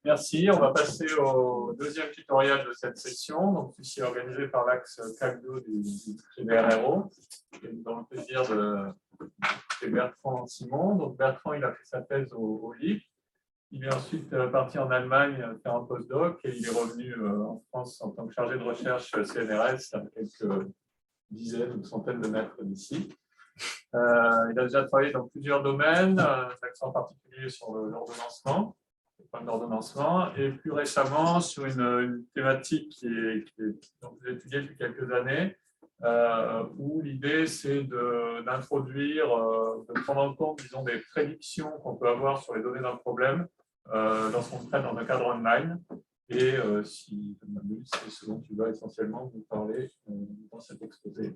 Merci, on va passer au deuxième tutoriel de cette session, donc ici organisé par l'axe CAC2 du GBRRO. Et nous avons le plaisir de Bertrand Simon. Donc Bertrand, il a fait sa thèse au LIP. Il est ensuite parti en Allemagne faire un postdoc et il est revenu en France en tant que chargé de recherche CNRS à quelques dizaines ou centaines de mètres d'ici. Il a déjà travaillé dans plusieurs domaines, l'accent particulier sur l'ordonnancement, les problèmes d'ordonnancement, et plus récemment sur une thématique dont vous étudiez depuis quelques années, où l'idée c'est d'introduire, de prendre en compte, disons, des prédictions qu'on peut avoir sur les données d'un problème lorsqu'on traite dans un cadre online. Et si je m'amuse, c'est ce dont tu vas essentiellement nous parler dans cet exposé.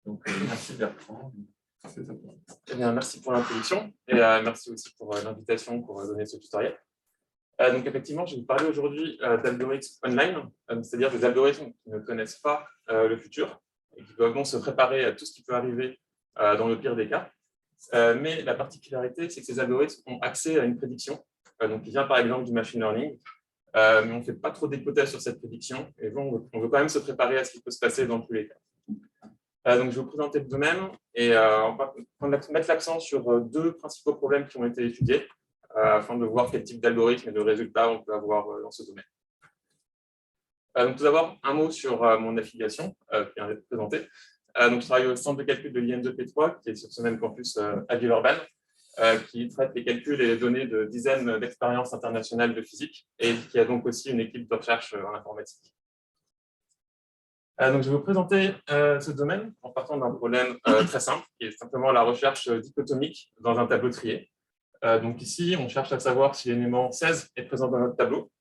Donc, merci Bertrand. Eh bien, merci pour l'introduction et merci aussi pour l'invitation pour donner ce tutoriel. Donc, effectivement, je vais vous parler aujourd'hui d'algorithmes online, c'est-à-dire des algorithmes qui ne connaissent pas le futur et qui doivent donc se préparer à tout ce qui peut arriver dans le pire des cas. Mais la particularité, c'est que ces algorithmes ont accès à une prédiction, donc qui vient par exemple du machine learning, mais on ne fait pas trop d'hypothèses sur cette prédiction et on veut quand même se préparer à ce qui peut se passer dans tous les cas. Donc, je vais vous présenter le domaine et on va mettre l'accent sur deux principaux problèmes qui ont été étudiés afin de voir quel type d'algorithme et de résultats on peut avoir dans ce domaine. Donc, tout d'abord, un mot sur mon affiliation qui vient d'être présentée. Donc, je travaille au centre de calcul de l'IN2P3 qui est sur ce même campus à Villeurbanne, qui traite les calculs et les données de dizaines d'expériences internationales de physique et qui a donc aussi une équipe de recherche en informatique. Donc, je vais vous présenter ce domaine en partant d'un problème très simple, qui est simplement la recherche dichotomique dans un tableau trié. Donc ici, on cherche à savoir si l'élément 16 est présent dans notre tableau.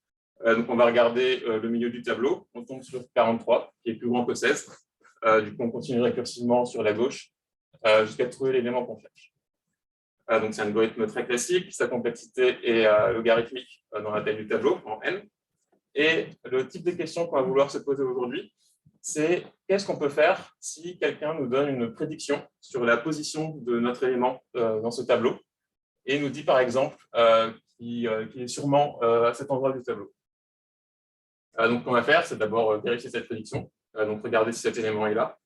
Donc on va regarder le milieu du tableau, on tombe sur 43, qui est plus grand que 16. Du coup, on continue récursivement sur la gauche jusqu'à trouver l'élément qu'on cherche. Donc c'est un algorithme très classique, sa complexité est logarithmique dans la taille du tableau, en n. Et le type de question qu'on va vouloir se poser aujourd'hui, c'est qu'est-ce qu'on peut faire si quelqu'un nous donne une prédiction sur la position de notre élément dans ce tableau et nous dit par exemple qu'il est sûrement à cet endroit du tableau. Donc, ce qu'on va faire, c'est d'abord vérifier cette prédiction, donc regarder si cet élément est là.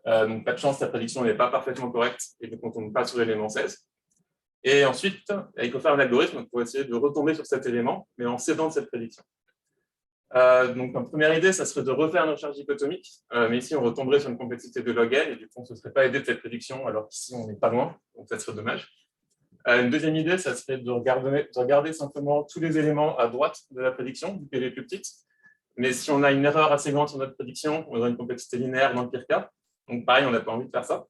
Donc, pas de chance, cette prédiction n'est pas parfaitement correcte et donc on ne tombe pas sur l'élément 16. Et ensuite, il faut faire un algorithme pour essayer de retomber sur cet élément, mais en s'aidant de cette prédiction. Donc, ma première idée, ça serait de refaire une recherche dichotomique, mais ici, on retomberait sur une complexité de log n, et du coup, on ne se serait pas aidé de cette prédiction, alors qu'ici, on n'est pas loin, donc ça serait dommage. Une deuxième idée, ça serait de regarder simplement tous les éléments à droite de la prédiction, vu qu'elle est plus petite. Mais si on a une erreur assez grande sur notre prédiction, on aura une complexité linéaire dans le pire cas. Donc, pareil, on n'a pas envie de faire ça.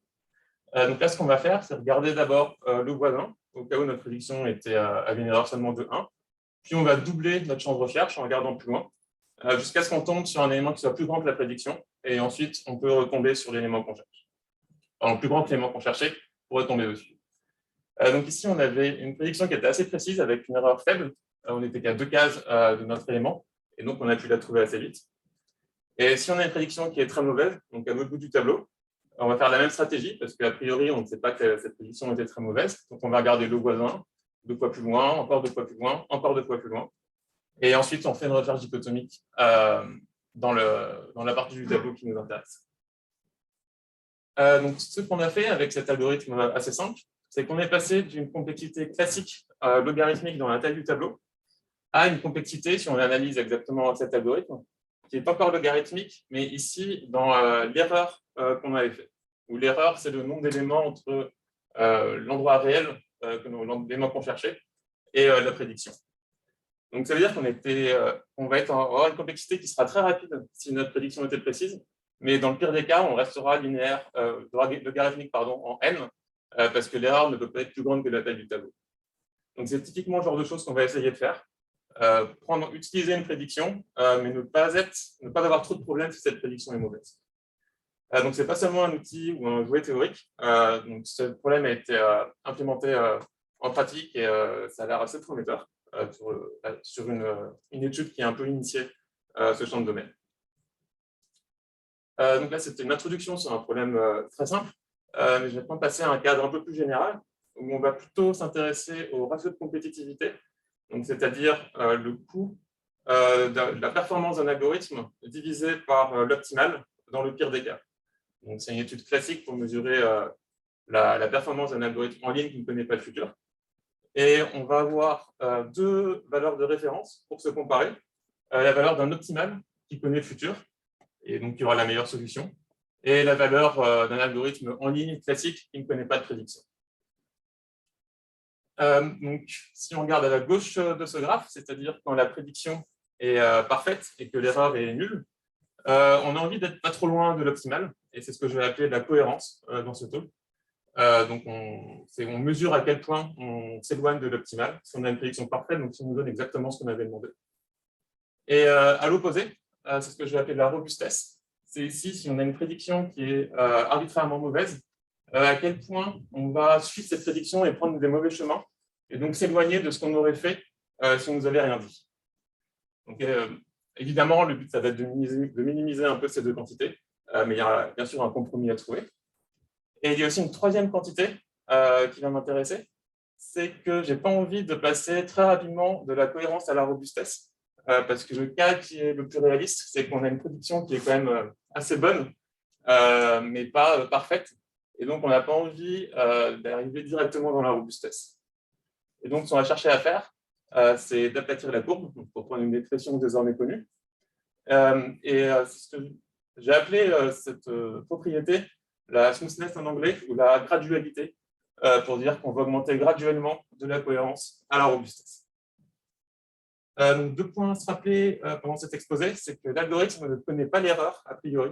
Donc là, ce qu'on va faire, c'est regarder d'abord le voisin, au cas où notre prédiction avait une erreur seulement de 1. Puis, on va doubler notre champ de recherche en regardant plus loin, jusqu'à ce qu'on tombe sur un élément qui soit plus grand que la prédiction. Et ensuite, on peut retomber sur l'élément qu'on cherche. Alors, plus grand que l'élément qu'on cherchait, pour retomber dessus. Donc ici, on avait une prédiction qui était assez précise avec une erreur faible. On n'était qu'à 2 cases de notre élément, et donc on a pu la trouver assez vite. Et si on a une prédiction qui est très mauvaise, donc à l'autre bout du tableau, on va faire la même stratégie, parce qu'a priori, on ne sait pas que cette prédiction était très mauvaise. Donc on va regarder le voisin, 2 fois plus loin, encore 2 fois plus loin, encore 2 fois plus loin. Et ensuite, on fait une recherche dichotomique dans la partie du tableau qui nous intéresse. Donc ce qu'on a fait avec cet algorithme assez simple, c'est qu'on est passé d'une complexité classique logarithmique dans la taille du tableau à une complexité, si on analyse exactement cet algorithme, qui est encore logarithmique, mais ici, dans l'erreur qu'on avait fait. Où l'erreur, c'est le nombre d'éléments entre l'endroit réel, l'élément qu'on cherchait, et la prédiction. Donc, ça veut dire qu'on va avoir une complexité qui sera très rapide si notre prédiction était précise, mais dans le pire des cas, on restera linéaire, logarithmique en n, parce que l'erreur ne peut pas être plus grande que la taille du tableau. Donc, c'est typiquement le genre de choses qu'on va essayer de faire. Utiliser une prédiction, mais ne pas avoir trop de problèmes si cette prédiction est mauvaise. Donc, ce n'est pas seulement un outil ou un jouet théorique. Donc, ce problème a été implémenté en pratique et ça a l'air assez prometteur sur une étude qui a un peu initié ce champ de domaine. Donc là, c'était une introduction sur un problème très simple, mais je vais maintenant passer à un cadre un peu plus général où on va plutôt s'intéresser au ratio de compétitivité, c'est-à-dire le coût de la performance d'un algorithme divisé par l'optimal dans le pire des cas. C'est une étude classique pour mesurer la performance d'un algorithme en ligne qui ne connaît pas le futur. Et on va avoir deux valeurs de référence pour se comparer. La valeur d'un optimal qui connaît le futur, et donc qui aura la meilleure solution, et la valeur d'un algorithme en ligne classique qui ne connaît pas de prédiction. Donc, si on regarde à la gauche de ce graphe, c'est-à-dire quand la prédiction est parfaite et que l'erreur est nulle, on a envie d'être pas trop loin de l'optimal, et c'est ce que je vais appeler la cohérence dans ce talk. Donc, on mesure à quel point on s'éloigne de l'optimal, si on a une prédiction parfaite, donc si on nous donne exactement ce qu'on avait demandé. Et à l'opposé, c'est ce que je vais appeler la robustesse. C'est ici, si on a une prédiction qui est arbitrairement mauvaise, à quel point on va suivre cette prédiction et prendre des mauvais chemins, et donc s'éloigner de ce qu'on aurait fait si on ne nous avait rien dit. Donc, évidemment, le but, ça va être de minimiser un peu ces deux quantités, mais il y a bien sûr un compromis à trouver. Et il y a aussi une troisième quantité qui va m'intéresser, c'est que je n'ai pas envie de passer très rapidement de la cohérence à la robustesse, parce que le cas qui est le plus réaliste, c'est qu'on a une prédiction qui est quand même assez bonne, mais pas parfaite, et donc on n'a pas envie d'arriver directement dans la robustesse. Et donc, ce qu'on va chercher à faire, c'est d'aplatir la courbe, pour prendre une expression désormais connue. C'est ce que j'ai appelé cette propriété la smoothness en anglais, ou la gradualité, pour dire qu'on va augmenter graduellement de la cohérence à la robustesse. Donc, deux points à se rappeler pendant cet exposé, c'est que l'algorithme ne connaît pas l'erreur, a priori.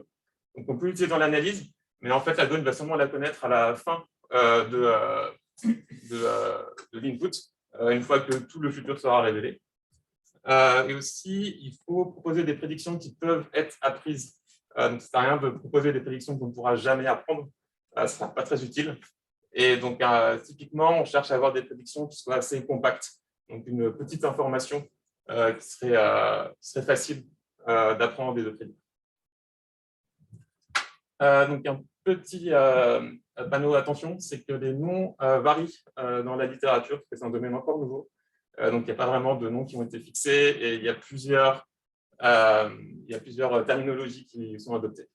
Donc, on peut l'utiliser dans l'analyse, mais en fait, l'algorithme va seulement la connaître à la fin de l'input, une fois que tout le futur sera révélé. Et aussi, il faut proposer des prédictions qui peuvent être apprises. Donc, ça ne sert à rien de proposer des prédictions qu'on ne pourra jamais apprendre. Ce ne sera pas très utile. Et donc, typiquement, on cherche à avoir des prédictions qui soient assez compactes. Donc, une petite information qui serait facile d'apprendre et de prédire. Donc, un petit panneau d'attention, c'est que les noms varient dans la littérature, parce que c'est un domaine encore nouveau. Donc, il n'y a pas vraiment de noms qui ont été fixés et il y a plusieurs terminologies qui sont adoptées.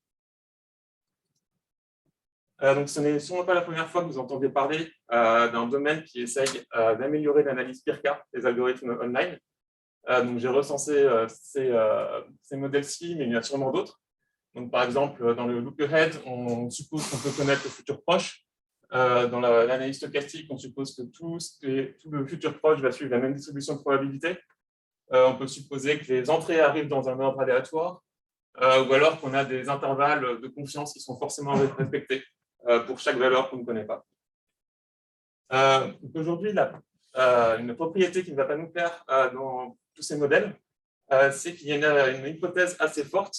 Donc, ce n'est sûrement pas la première fois que vous entendez parler d'un domaine qui essaye d'améliorer l'analyse PIRCA des algorithmes online. Donc, j'ai recensé ces modèles-ci, mais il y en a sûrement d'autres. Donc, par exemple, dans le look-ahead, on suppose qu'on peut connaître le futur proche. Dans l'analyse stochastique, on suppose que tout le futur proche va suivre la même distribution de probabilité. On peut supposer que les entrées arrivent dans un ordre aléatoire, ou alors qu'on a des intervalles de confiance qui sont forcément respectés pour chaque valeur qu'on ne connaît pas. Aujourd'hui, une propriété qui ne va pas nous plaire dans tous ces modèles, c'est qu'il y a une hypothèse assez forte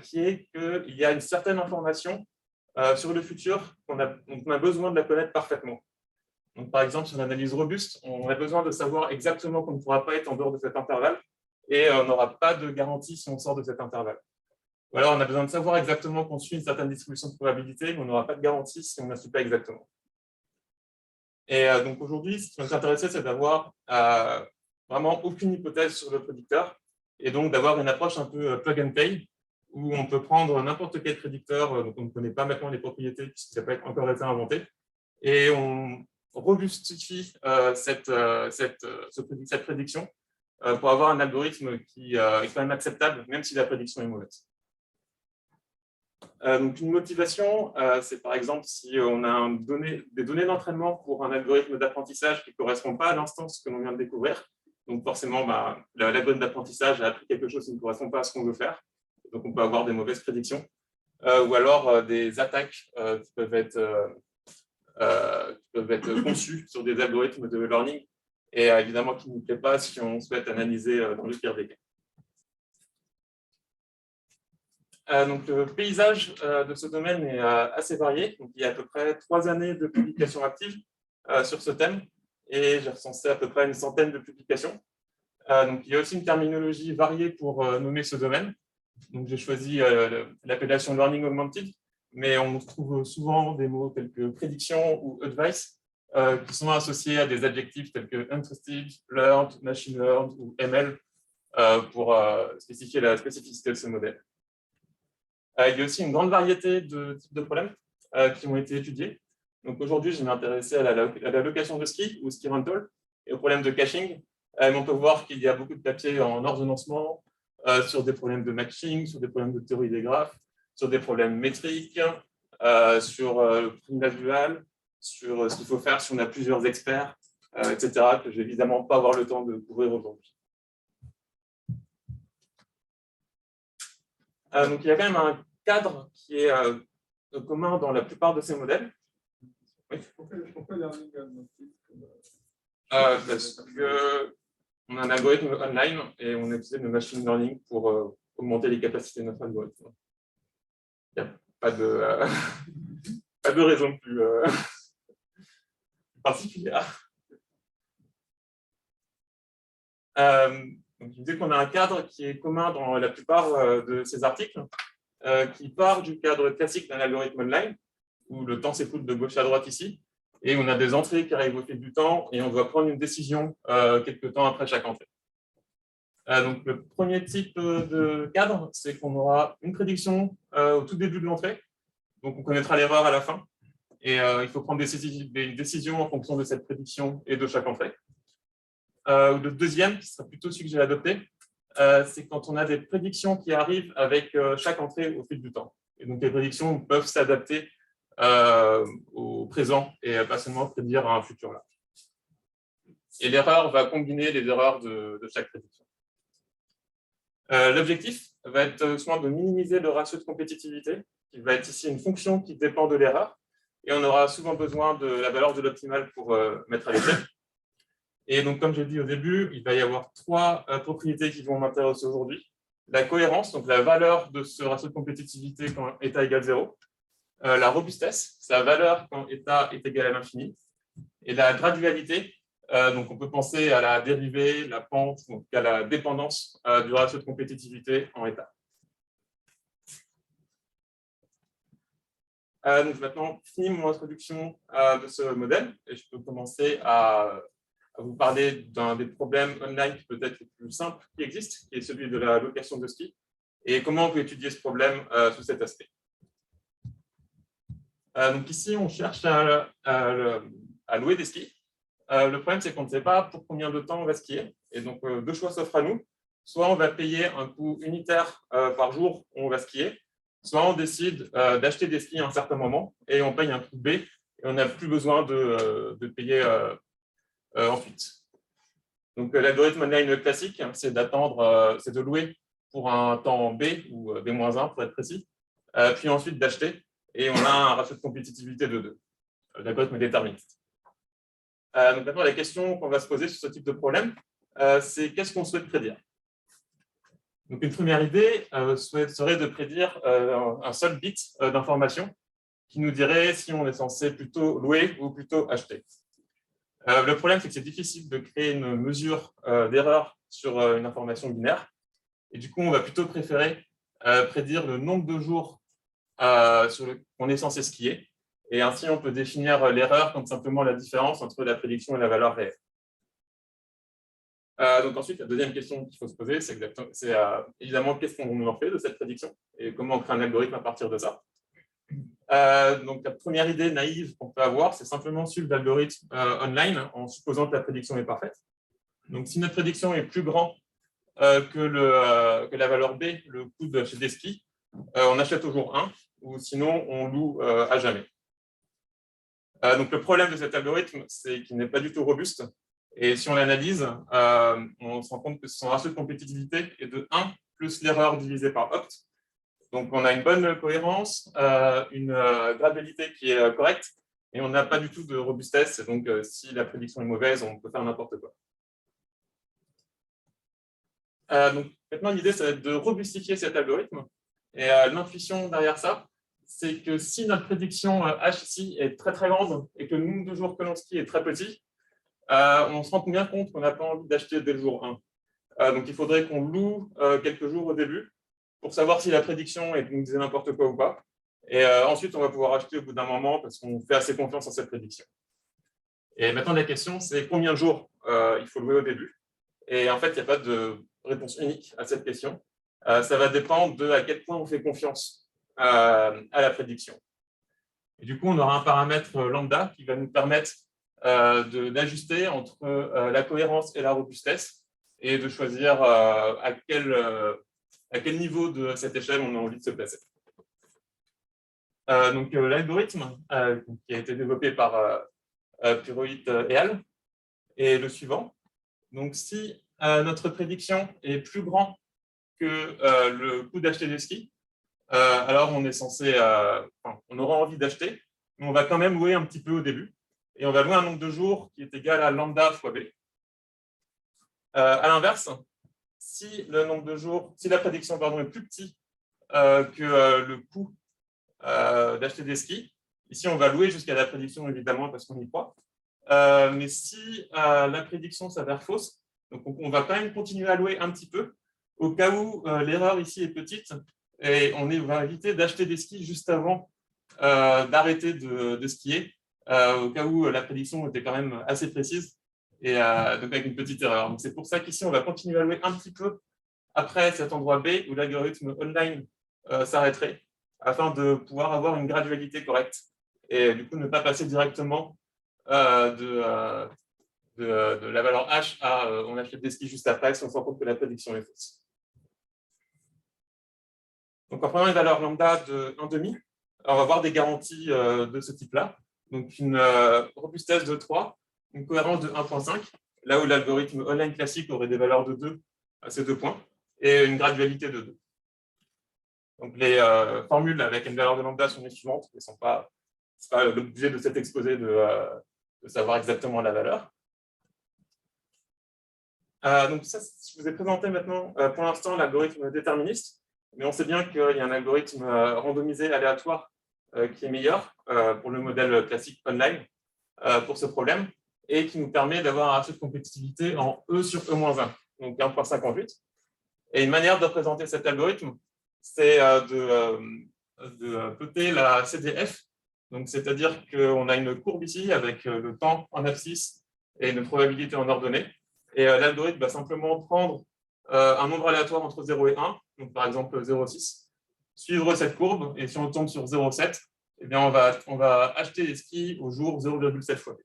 qui est qu'il y a une certaine information sur le futur on a besoin de la connaître parfaitement. Donc, par exemple, sur l'analyse robuste, on a besoin de savoir exactement qu'on ne pourra pas être en dehors de cet intervalle et on n'aura pas de garantie si on sort de cet intervalle. Ou alors, on a besoin de savoir exactement qu'on suit une certaine distribution de probabilité, mais on n'aura pas de garantie si on ne la suit pas exactement. Et donc, aujourd'hui, ce qui nous intéressait, c'est d'avoir vraiment aucune hypothèse sur le prédicteur et donc d'avoir une approche un peu plug and play où on peut prendre n'importe quel prédicteur dont on ne connaît pas maintenant les propriétés puisqu'il n'a pas encore été inventé et on robustifie cette prédiction pour avoir un algorithme qui est quand même acceptable, même si la prédiction est mauvaise. Donc, une motivation, c'est par exemple si on a des données d'entraînement pour un algorithme d'apprentissage qui ne correspond pas à l'instance que l'on vient de découvrir. Donc, forcément, l'algorithme d'apprentissage a appris quelque chose qui ne correspond pas à ce qu'on veut faire. Donc, on peut avoir des mauvaises prédictions. Ou alors des attaques qui peuvent être conçues sur des algorithmes de learning et évidemment qui ne nous plaît pas si on souhaite analyser dans le pire des cas. Donc, le paysage de ce domaine est assez varié. Donc, il y a à peu près 3 années de publications actives sur ce thème et j'ai recensé à peu près une centaine de publications. Donc, il y a aussi une terminologie variée pour nommer ce domaine. Donc, j'ai choisi l'appellation Learning Augmented, mais on trouve souvent des mots tels que prédiction ou advice qui sont associés à des adjectifs tels que interested, learned, machine learned ou ML pour spécifier la spécificité de ce modèle. Il y a aussi une grande variété de types de problèmes qui ont été étudiés. Donc aujourd'hui, je vais m'intéresser à la location de ski ou ski rental et au problème de caching. Mais on peut voir qu'il y a beaucoup de papiers en ordonnancement sur des problèmes de matching, sur des problèmes de théorie des graphes, sur des problèmes métriques, sur le primage dual, sur ce qu'il faut faire si on a plusieurs experts, etc., que je vais évidemment pas avoir le temps de couvrir aujourd'hui. Donc, il y a quand même un cadre qui est commun dans la plupart de ces modèles. Oui. Pourquoi Learning Augmented? Parce qu'on a un algorithme online et on a utilisé le machine learning pour augmenter les capacités de notre algorithme. Il n'y a pas de raison plus particulière. Donc, je disais qu'on a un cadre qui est commun dans la plupart de ces articles, qui part du cadre classique d'un algorithme online, où le temps s'écoule de gauche à droite ici, et on a des entrées qui arrivent au fil du temps, et on doit prendre une décision quelques temps après chaque entrée. Donc, le premier type de cadre, c'est qu'on aura une prédiction au tout début de l'entrée, donc on connaîtra l'erreur à la fin, et il faut prendre des décisions en fonction de cette prédiction et de chaque entrée. Le deuxième, qui sera plutôt celui que j'ai adopté, c'est quand on a des prédictions qui arrivent avec chaque entrée au fil du temps. Et donc, les prédictions peuvent s'adapter au présent et pas seulement prédire un futur là. Et l'erreur va combiner les erreurs de chaque prédiction. L'objectif va être souvent de minimiser le ratio de compétitivité, qui va être ici une fonction qui dépend de l'erreur. Et on aura souvent besoin de la valeur de l'optimal pour mettre à l'échelle. Et donc, comme j'ai dit au début, il va y avoir 3 propriétés qui vont m'intéresser aujourd'hui. La cohérence, donc la valeur de ce ratio de compétitivité quand état égale 0. La robustesse, sa valeur quand état est égal à l'infini. Et la gradualité, donc on peut penser à la dérivée, la pente, donc à la dépendance du ratio de compétitivité en état. Donc maintenant, fini mon introduction de ce modèle et je peux commencer à vous parler d'un des problèmes online peut-être le plus simple qui existe, qui est celui de la location de ski, et comment on peut étudier ce problème sous cet aspect. Donc ici, on cherche à louer des skis. Le problème, c'est qu'on ne sait pas pour combien de temps on va skier, et donc 2 choix s'offrent à nous. Soit on va payer un coût unitaire par jour où on va skier, soit on décide d'acheter des skis à un certain moment, et on paye un coût B, et on n'a plus besoin de payer ensuite. Donc, l'algorithme online classique, c'est c'est de louer pour un temps B ou B-1 pour être précis, puis ensuite d'acheter, et on a un ratio de compétitivité de 2. L'algorithme déterministe. Donc, maintenant, la question qu'on va se poser sur ce type de problème, c'est qu'est-ce qu'on souhaite prédire? Donc, une première idée serait de prédire un seul bit d'information qui nous dirait si on est censé plutôt louer ou plutôt acheter. Le problème, c'est que c'est difficile de créer une mesure d'erreur sur une information binaire. Et du coup, on va plutôt préférer prédire le nombre de jours qu'on est censé skier. Et ainsi, on peut définir l'erreur comme simplement la différence entre la prédiction et la valeur réelle. Donc ensuite, la deuxième question qu'il faut se poser, c'est évidemment qu'est-ce qu'on en fait de cette prédiction et comment on crée un algorithme à partir de ça. Donc, la première idée naïve qu'on peut avoir, c'est simplement suivre l'algorithme online en supposant que la prédiction est parfaite. Donc, si notre prédiction est plus grande que la valeur B, le coût d'acheter des skis, on achète au jour 1, ou sinon on loue à jamais. Donc, le problème de cet algorithme, c'est qu'il n'est pas du tout robuste. Et si on l'analyse, on se rend compte que son ratio de compétitivité est de 1 plus l'erreur divisée par opt. Donc, on a une bonne cohérence, une gradualité qui est correcte, et on n'a pas du tout de robustesse. Donc, si la prédiction est mauvaise, on peut faire n'importe quoi. Donc, maintenant, l'idée, ça va être de robustifier cet algorithme. Et l'intuition derrière ça, c'est que si notre prédiction H ici est très très grande et que le nombre de jours que l'on skie est très petit, on se rend bien compte qu'on n'a pas envie d'acheter dès le jour 1. Donc il faudrait qu'on loue quelques jours au début pour savoir si la prédiction nous disait n'importe quoi ou pas. Et ensuite, on va pouvoir acheter au bout d'un moment parce qu'on fait assez confiance en cette prédiction. Et maintenant, la question, c'est combien de jours il faut louer au début. Et en fait, il n'y a pas de réponse unique à cette question. Ça va dépendre de à quel point on fait confiance à la prédiction. Et du coup, on aura un paramètre lambda qui va nous permettre d'ajuster entre la cohérence et la robustesse et de choisir à quel niveau de cette échelle on a envie de se placer. Donc, l'algorithme qui a été développé par Purohit et al. est le suivant. Donc, si notre prédiction est plus grande que le coût d'acheter des skis, alors on est censé, on aura envie d'acheter, mais on va quand même louer un petit peu au début. Et on va louer un nombre de jours qui est égal à lambda fois B. À l'inverse, si le nombre de jours, si la prédiction est plus petite que le coût d'acheter des skis, ici on va louer jusqu'à la prédiction évidemment parce qu'on y croit. Mais si la prédiction s'avère fausse, donc on va quand même continuer à louer un petit peu au cas où l'erreur ici est petite et on va éviter d'acheter des skis juste avant d'arrêter de skier au cas où la prédiction était quand même assez précise et donc avec une petite erreur. Donc c'est pour ça qu'ici on va continuer à louer un petit peu après cet endroit B où l'algorithme online s'arrêterait afin de pouvoir avoir une gradualité correcte et du coup ne pas passer directement de la valeur H à on achète des skis juste après si on se rend compte que la prédiction est fausse. Donc en prenant une valeur lambda de 1,5, on va avoir des garanties de ce type-là. Donc une robustesse de 3, une cohérence de 1,5, là où l'algorithme online classique aurait des valeurs de 2 à ces 2 points, et une gradualité de 2. Donc les formules avec une valeur de lambda sont les suivantes, ce n'est pas l'objet de cet exposé de savoir exactement la valeur. Donc ça, je vous ai présenté maintenant pour l'instant l'algorithme déterministe, mais on sait bien qu'il y a un algorithme randomisé aléatoire qui est meilleur pour le modèle classique online pour ce problème et qui nous permet d'avoir un ratio de compétitivité en E sur E-1, donc 1,58. Et une manière de représenter cet algorithme, c'est de plotter la CDF. Donc, c'est-à-dire qu'on a une courbe ici avec le temps en abscisse et une probabilité en ordonnée. Et l'algorithme va simplement prendre un nombre aléatoire entre 0 et 1, donc par exemple 0,6, suivre cette courbe, et si on tombe sur 0,7, eh bien on va acheter les skis au jour 0,7 fois B.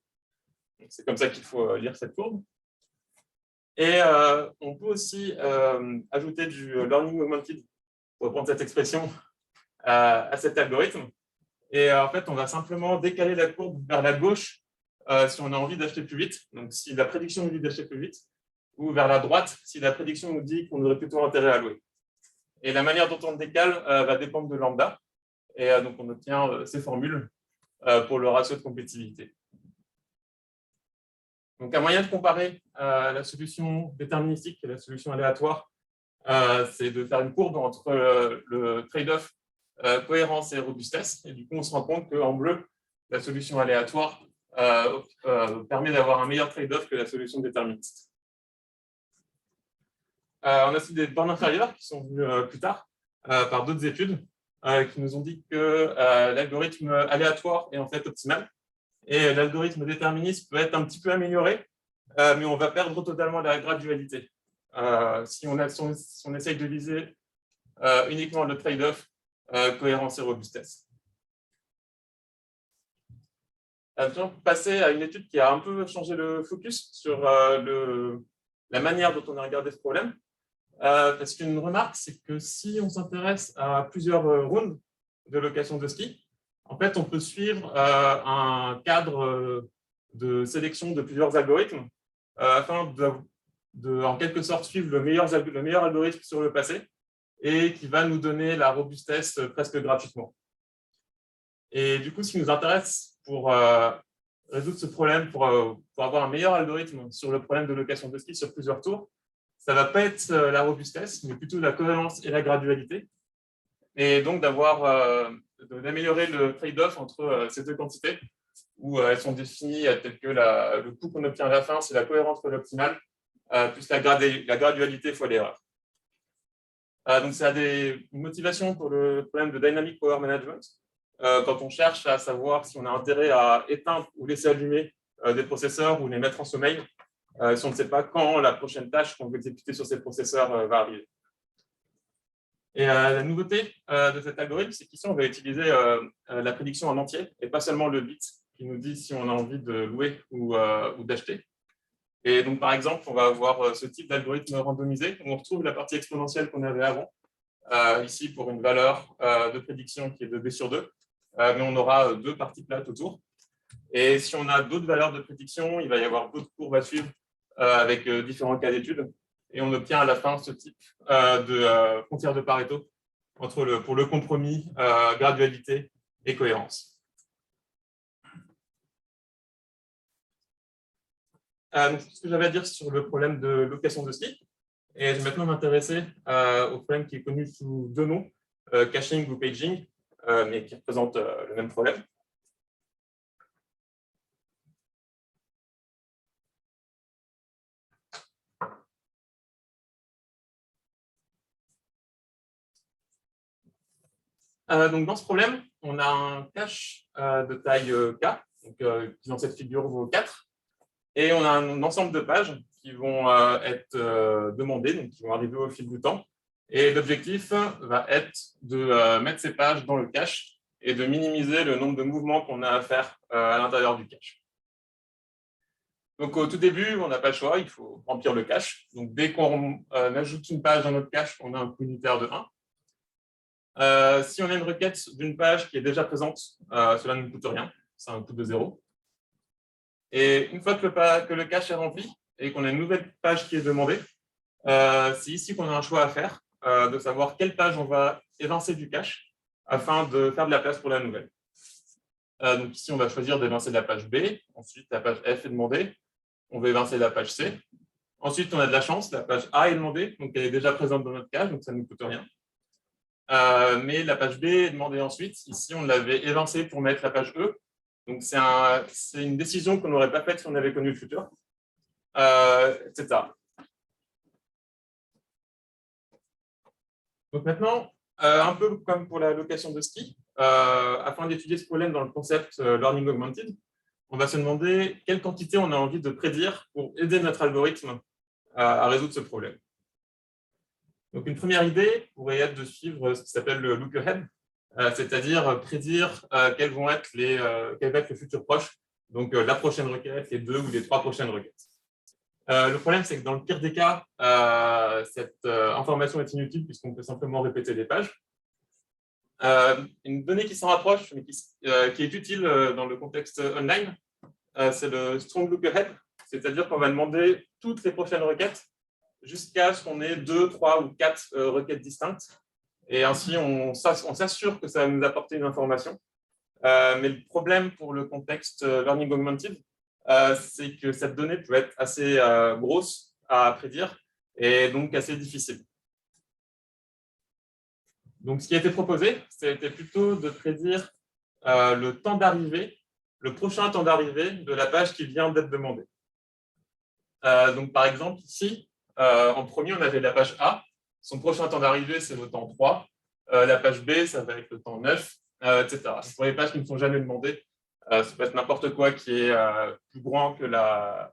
C'est comme ça qu'il faut lire cette courbe. Et on peut aussi ajouter du learning augmented, pour reprendre cette expression, à cet algorithme. Et en fait, on va simplement décaler la courbe vers la gauche si on a envie d'acheter plus vite, donc si la prédiction nous dit d'acheter plus vite, ou vers la droite si la prédiction nous dit qu'on aurait plutôt intérêt à louer. Et la manière dont on le décale va dépendre de lambda, et donc on obtient ces formules pour le ratio de compétitivité. Donc un moyen de comparer la solution déterministique et la solution aléatoire, c'est de faire une courbe entre le trade-off cohérence et robustesse, et du coup on se rend compte qu'en bleu, la solution aléatoire permet d'avoir un meilleur trade-off que la solution déterministe. On a aussi des bornes inférieures qui sont venues plus tard par d'autres études qui nous ont dit que l'algorithme aléatoire est en fait optimal et l'algorithme déterministe peut être un petit peu amélioré, mais on va perdre totalement la gradualité. Si on essaye de viser uniquement le trade-off cohérence et robustesse. Maintenant, passer à une étude qui a un peu changé le focus sur la manière dont on a regardé ce problème. Parce qu'une remarque, c'est que si on s'intéresse à plusieurs rounds de location de ski, en fait, on peut suivre un cadre de sélection de plusieurs algorithmes afin de, en quelque sorte, suivre le meilleur algorithme sur le passé et qui va nous donner la robustesse presque gratuitement. Et du coup, ce qui nous intéresse pour résoudre ce problème, pour avoir un meilleur algorithme sur le problème de location de ski sur plusieurs tours, ça ne va pas être la robustesse, mais plutôt la cohérence et la gradualité. et donc d'améliorer le trade-off entre ces deux quantités, où elles sont définies telles que le coût qu'on obtient à la fin, c'est la cohérence fois l'optimale, plus la gradualité fois l'erreur. Donc, ça a une motivation pour le problème de Dynamic Power Management, quand on cherche à savoir si on a intérêt à éteindre ou laisser allumer des processeurs ou les mettre en sommeil, si on ne sait pas quand la prochaine tâche qu'on veut exécuter sur ces processeurs va arriver. Et la nouveauté de cet algorithme, c'est qu'ici, on va utiliser la prédiction en entier et pas seulement le bit qui nous dit si on a envie de louer ou d'acheter. Et donc, par exemple, on va avoir ce type d'algorithme randomisé où on retrouve la partie exponentielle qu'on avait avant, ici pour une valeur de prédiction qui est de B sur 2, mais on aura deux parties plates autour. Et si on a d'autres valeurs de prédiction, il va y avoir d'autres courbes à suivre avec différents cas d'études. Et on obtient à la fin ce type de frontière de Pareto pour le compromis gradualité et cohérence. Donc, c'est ce que j'avais à dire sur le problème de location de ski. Et je vais maintenant m'intéresser au problème qui est connu sous deux noms, caching ou paging, mais qui représente le même problème. Donc, dans ce problème, on a un cache de taille K, donc, qui dans cette figure vaut 4, et on a un ensemble de pages qui vont être demandées, donc qui vont arriver au fil du temps. Et l'objectif va être de mettre ces pages dans le cache et de minimiser le nombre de mouvements qu'on a à faire à l'intérieur du cache. Donc, au tout début, on n'a pas le choix, il faut remplir le cache. Donc, dès qu'on ajoute une page dans notre cache, on a un coût unitaire de 1. Si on a une requête d'une page qui est déjà présente, cela ne nous coûte rien, c'est un coût de 0. Et une fois que le cache est rempli et qu'on a une nouvelle page qui est demandée, c'est ici qu'on a un choix à faire, de savoir quelle page on va évincer du cache afin de faire de la place pour la nouvelle. Donc ici, on va choisir d'évincer de la page B, ensuite la page F est demandée, on va évincer la page C. Ensuite, on a de la chance, la page A est demandée, donc elle est déjà présente dans notre cache, donc ça ne nous coûte rien. Mais la page B est demandée ensuite. Ici, on l'avait évincée pour mettre la page E. Donc, c'est une décision qu'on n'aurait pas faite si on avait connu le futur, etc. Donc maintenant, un peu comme pour la location de ski, afin d'étudier ce problème dans le concept Learning Augmented, on va se demander quelle quantité on a envie de prédire pour aider notre algorithme à résoudre ce problème. Donc, une première idée pourrait être de suivre ce qui s'appelle le look ahead, c'est-à-dire prédire quel va être le futur proche, donc la prochaine requête, les 2 ou les 3 prochaines requêtes. Le problème, c'est que dans le pire des cas, cette information est inutile puisqu'on peut simplement répéter les pages. Une donnée qui s'en rapproche, mais qui est utile dans le contexte online, c'est le strong look ahead, c'est-à-dire qu'on va demander toutes les prochaines requêtes jusqu'à ce qu'on ait 2, 3 ou 4 requêtes distinctes. Et ainsi, on s'assure que ça va nous apporter une information. Mais le problème pour le contexte Learning Augmented, c'est que cette donnée peut être assez grosse à prédire et donc assez difficile. Donc, ce qui a été proposé, c'était plutôt de prédire le temps d'arrivée, le prochain temps d'arrivée de la page qui vient d'être demandée. Donc, par exemple, ici, en premier, on avait la page A. Son prochain temps d'arrivée, c'est le temps 3. La page B, ça va être le temps 9, etc. Pour les pages qui ne sont jamais demandées, ça peut être n'importe quoi qui est plus grand que la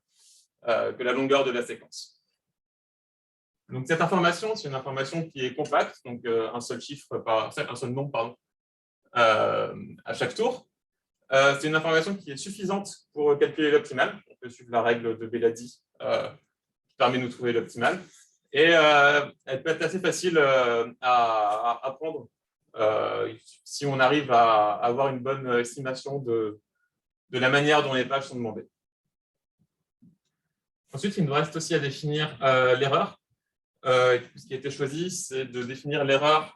longueur de la séquence. Donc, cette information, c'est une information qui est compacte, donc un seul nombre, pardon, à chaque tour. C'est une information qui est suffisante pour calculer l'optimal. On peut suivre la règle de Beladi qui permet de nous trouver l'optimal. Et elle peut être assez facile à apprendre si on arrive à avoir une bonne estimation de la manière dont les pages sont demandées. Ensuite, il nous reste aussi à définir l'erreur. Ce qui a été choisi, c'est de définir l'erreur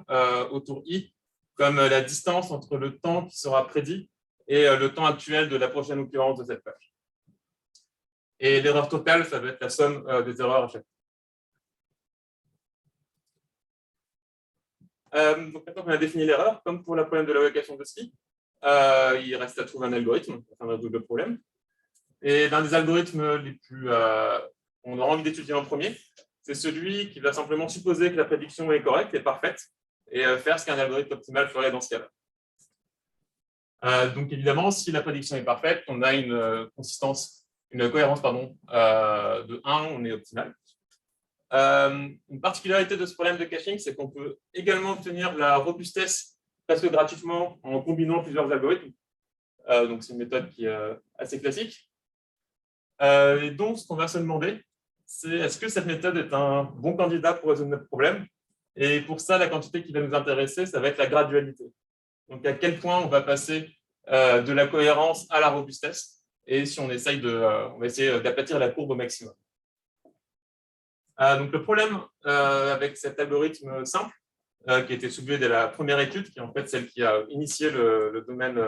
au tour i comme la distance entre le temps qui sera prédit et le temps actuel de la prochaine occurrence de cette page. Et l'erreur totale, ça va être la somme des erreurs à chaque fois. Donc maintenant qu'on a défini l'erreur, comme pour le problème de l'allocation de ski, il reste à trouver un algorithme afin de résoudre le problème. Et l'un des algorithmes les plus on a envie d'étudier en premier, c'est celui qui va simplement supposer que la prédiction est correcte et parfaite et faire ce qu'un algorithme optimal ferait dans ce cas-là. Donc évidemment, si la prédiction est parfaite, on a une cohérence de 1, on est optimal. Une particularité de ce problème de caching, c'est qu'on peut également obtenir la robustesse presque gratuitement en combinant plusieurs algorithmes. Donc c'est une méthode qui est assez classique. Et donc ce qu'on va se demander, c'est est-ce que cette méthode est un bon candidat pour résoudre notre problème? Et pour ça, la quantité qui va nous intéresser, ça va être la gradualité. Donc à quel point on va passer de la cohérence à la robustesse, et si on essaye on va essayer d'aplatir la courbe au maximum. Donc le problème avec cet algorithme simple, qui a été soulevé dès la première étude, qui est en fait celle qui a initié le domaine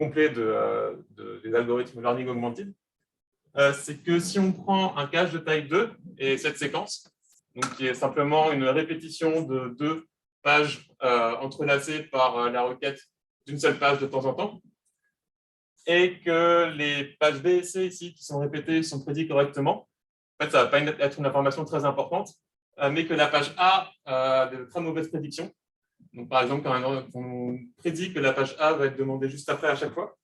complet des algorithmes learning augmented, c'est que si on prend un cache de taille 2 et cette séquence, donc qui est simplement une répétition de 2 pages entrelacées par la requête d'une seule page de temps en temps, et que les pages B et C ici qui sont répétées sont prédites correctement, en fait, ça ne va pas être une information très importante, mais que la page A a de très mauvaises prédictions. Donc, par exemple, quand on prédit que la page A va être demandée juste après à chaque fois,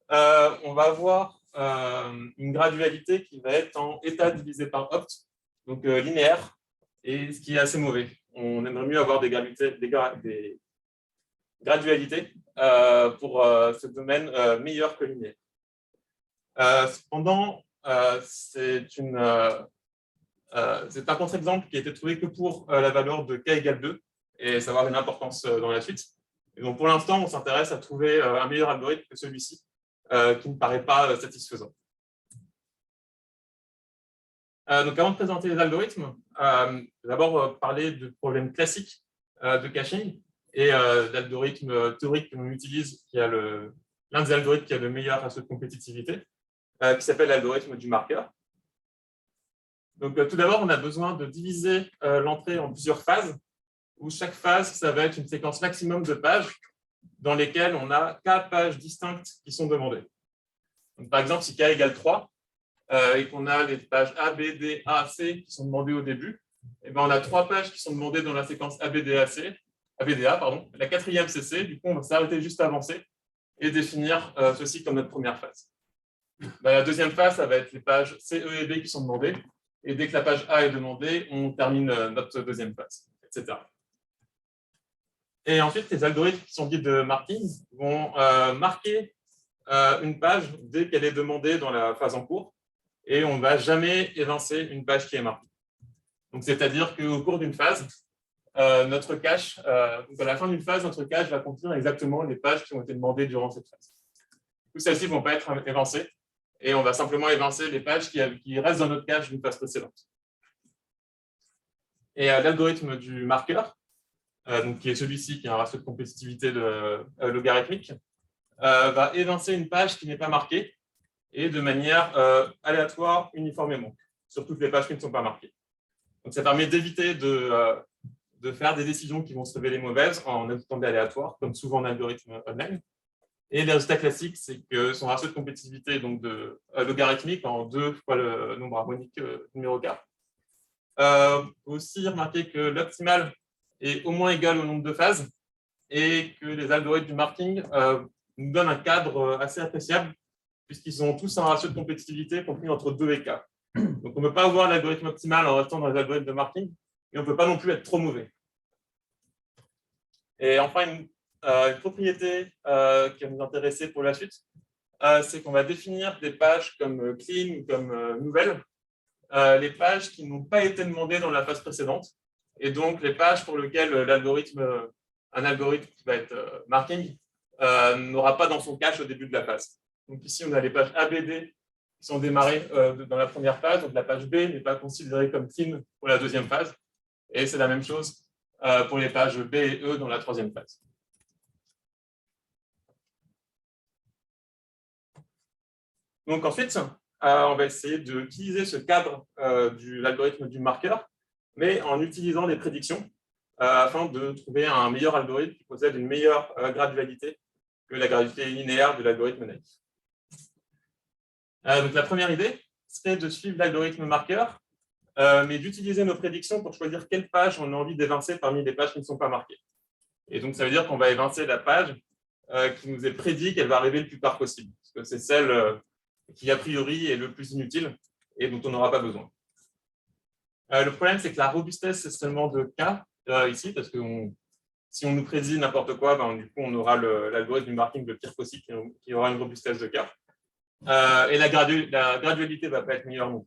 on va avoir une gradualité qui va être en état divisé par opt, donc linéaire, et ce qui est assez mauvais. On aimerait mieux avoir des gradualités pour ce domaine meilleur que linéaire. Cependant, c'est un contre-exemple qui a été trouvé que pour la valeur de k égale 2, et ça va avoir une importance dans la suite. Et donc pour l'instant, on s'intéresse à trouver un meilleur algorithme que celui-ci, qui ne paraît pas satisfaisant. Donc avant de présenter les algorithmes, d'abord parler du problème classique de caching et d'algorithme théorique que l'on utilise, qui a l'un des algorithmes qui a le meilleur ratio de compétitivité, qui s'appelle l'algorithme du marqueur. Donc tout d'abord, on a besoin de diviser l'entrée en plusieurs phases, où chaque phase, ça va être une séquence maximum de pages dans lesquelles on a k pages distinctes qui sont demandées. Donc, par exemple, si k égale 3 et qu'on a les pages A, B, D, A, C qui sont demandées au début, et ben on a 3 pages qui sont demandées dans la séquence ABDA, la quatrième CC, du coup on va s'arrêter juste avant C et définir ceci comme notre première phase. Ben, la deuxième phase, ça va être les pages C, E et B qui sont demandées, et dès que la page A est demandée, on termine notre deuxième phase, etc. Et ensuite, les algorithmes qui sont dits de marking vont marquer une page dès qu'elle est demandée dans la phase en cours, et on ne va jamais évincer une page qui est marquée. Donc, c'est-à-dire qu'au cours d'une phase, notre cache, donc à la fin d'une phase, notre cache va contenir exactement les pages qui ont été demandées durant cette phase. Toutes celles-ci ne vont pas être évincées, et on va simplement évincer les pages qui restent dans notre cache d'une phase précédente. Et l'algorithme du marqueur, donc qui est celui-ci, qui a un ratio de compétitivité logarithmique, va évincer une page qui n'est pas marquée, et de manière aléatoire uniformément, sur toutes les pages qui ne sont pas marquées. Donc ça permet d'éviter de faire des décisions qui vont se révéler mauvaises en ajoutant des aléatoires, comme souvent en algorithme online. Et le résultat classique, c'est que son ratio de compétitivité donc logarithmique en 2 fois le nombre harmonique numéro k. Aussi remarquer que l'optimal est au moins égal au nombre de phases et que les algorithmes du marking nous donnent un cadre assez appréciable puisqu'ils ont tous un ratio de compétitivité compris entre 2 et k. Donc on ne peut pas avoir l'algorithme optimal en restant dans les algorithmes de marking et on ne peut pas non plus être trop mauvais. Et enfin, une propriété qui va nous intéresser pour la suite, c'est qu'on va définir des pages comme clean ou comme nouvelles, les pages qui n'ont pas été demandées dans la phase précédente, et donc les pages pour lesquelles un algorithme qui va être marking n'aura pas dans son cache au début de la phase. Donc ici, on a les pages ABD qui sont démarrées dans la première phase, donc la page B n'est pas considérée comme clean pour la deuxième phase, et c'est la même chose pour les pages B et E dans la troisième phase. Donc ensuite, on va essayer d'utiliser ce cadre de l'algorithme du marqueur, mais en utilisant des prédictions afin de trouver un meilleur algorithme qui possède une meilleure gradualité que la gradualité linéaire de l'algorithme naïf. Donc la première idée serait de suivre l'algorithme marqueur, mais d'utiliser nos prédictions pour choisir quelle page on a envie d'évincer parmi les pages qui ne sont pas marquées. Et donc ça veut dire qu'on va évincer la page qui nous est prédit qu'elle va arriver le plus tard possible, parce que c'est celle qui a priori est le plus inutile et dont on n'aura pas besoin. Le problème, c'est que la robustesse, c'est seulement de K ici, parce que si on nous prédit n'importe quoi, du coup, on aura l'algorithme du marking le pire possible qui aura une robustesse de K. Et la gradualité ne va pas être meilleure non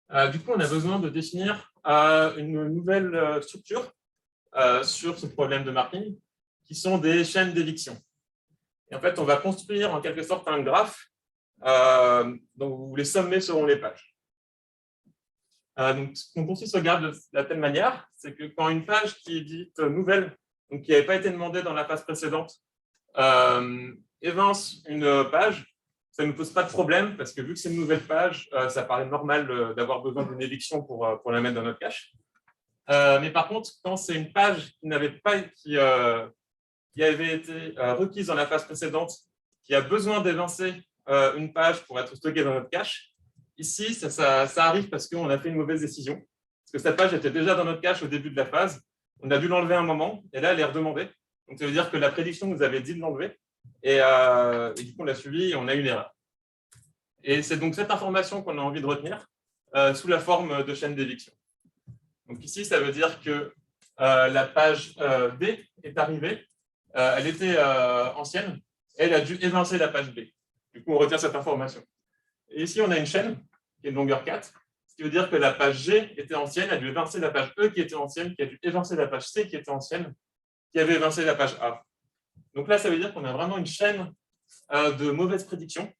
plus. Du coup, on a besoin de définir une nouvelle structure sur ce problème de marking, qui sont des chaînes d'éviction. Et en fait, on va construire en quelque sorte un graphe où les sommets seront les pages. Donc, on construit ce graphe de la telle manière, c'est que quand une page qui est dite nouvelle, donc qui n'avait pas été demandée dans la phase précédente, évince une page, ça ne nous pose pas de problème, parce que vu que c'est une nouvelle page, ça paraît normal d'avoir besoin d'une éviction pour la mettre dans notre cache. Mais par contre, quand c'est une page qui avait été requise dans la phase précédente, qui a besoin d'évincer une page pour être stockée dans notre cache, ici, ça arrive parce qu'on a fait une mauvaise décision. Parce que cette page était déjà dans notre cache au début de la phase. On a dû l'enlever un moment, et là, elle est redemandée. Donc, ça veut dire que la prédiction nous avait dit de l'enlever. Et du coup, on l'a suivi et on a eu une erreur. Et c'est donc cette information qu'on a envie de retenir sous la forme de chaîne d'éviction. Donc ici, ça veut dire que la page D est arrivée. Elle était ancienne. Elle a dû évincer la page B. Du coup, on retient cette information. Et ici, on a une chaîne qui est de longueur 4, ce qui veut dire que la page G était ancienne, a dû évincer la page E qui était ancienne, qui a dû évincer la page C qui était ancienne, qui avait évincé la page A. Donc là, ça veut dire qu'on a vraiment une chaîne de mauvaises prédictions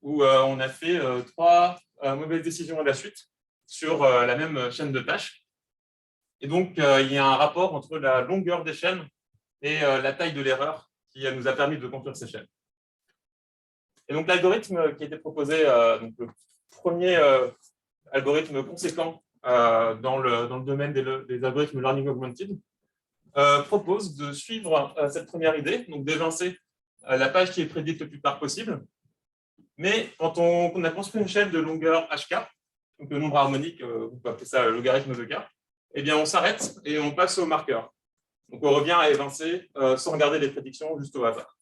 où on a fait 3 mauvaises décisions à la suite sur la même chaîne de tâches. Et donc, il y a un rapport entre la longueur des chaînes et la taille de l'erreur qui nous a permis de construire ces chaînes. Et donc, l'algorithme qui a été proposé, donc le premier algorithme conséquent dans le domaine des algorithmes Learning Augmented, propose de suivre cette première idée, donc d'évincer la page qui est prédite le plus tard possible. Mais quand on a construit une chaîne de longueur HK, donc le nombre harmonique, on peut appeler ça le logarithme de K, eh bien on s'arrête et on passe au marqueur. Donc on revient à évincer sans regarder les prédictions juste au hasard.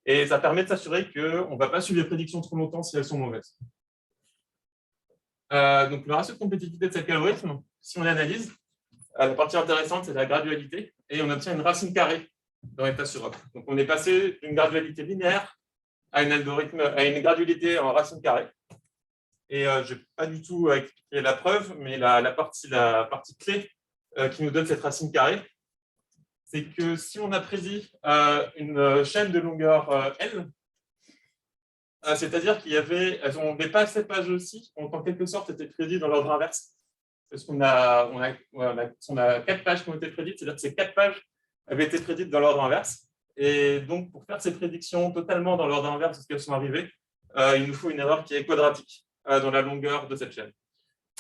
Et ça permet de s'assurer qu'on ne va pas suivre les prédictions trop longtemps si elles sont mauvaises. Donc le ratio de compétitivité de cet algorithme, si on l'analyse, la partie intéressante, c'est la gradualité, et on obtient une racine carrée dans l'état sur Op. Donc on est passé d'une gradualité linéaire à une gradualité en racine carrée. Et je n'ai pas du tout expliqué la preuve, mais la partie clé qui nous donne cette racine carrée, c'est que si on a prédit une chaîne de longueur L, c'est-à-dire elles ont dépassé cette page aussi, ont en quelque sorte été prédites dans l'ordre inverse. Parce qu'on a 4 pages qui ont été prédites, c'est-à-dire que ces 4 pages avaient été prédites dans l'ordre inverse. Et donc, pour faire ces prédictions totalement dans l'ordre inverse de ce qu'elles sont arrivées, il nous faut une erreur qui est quadratique dans la longueur de cette chaîne.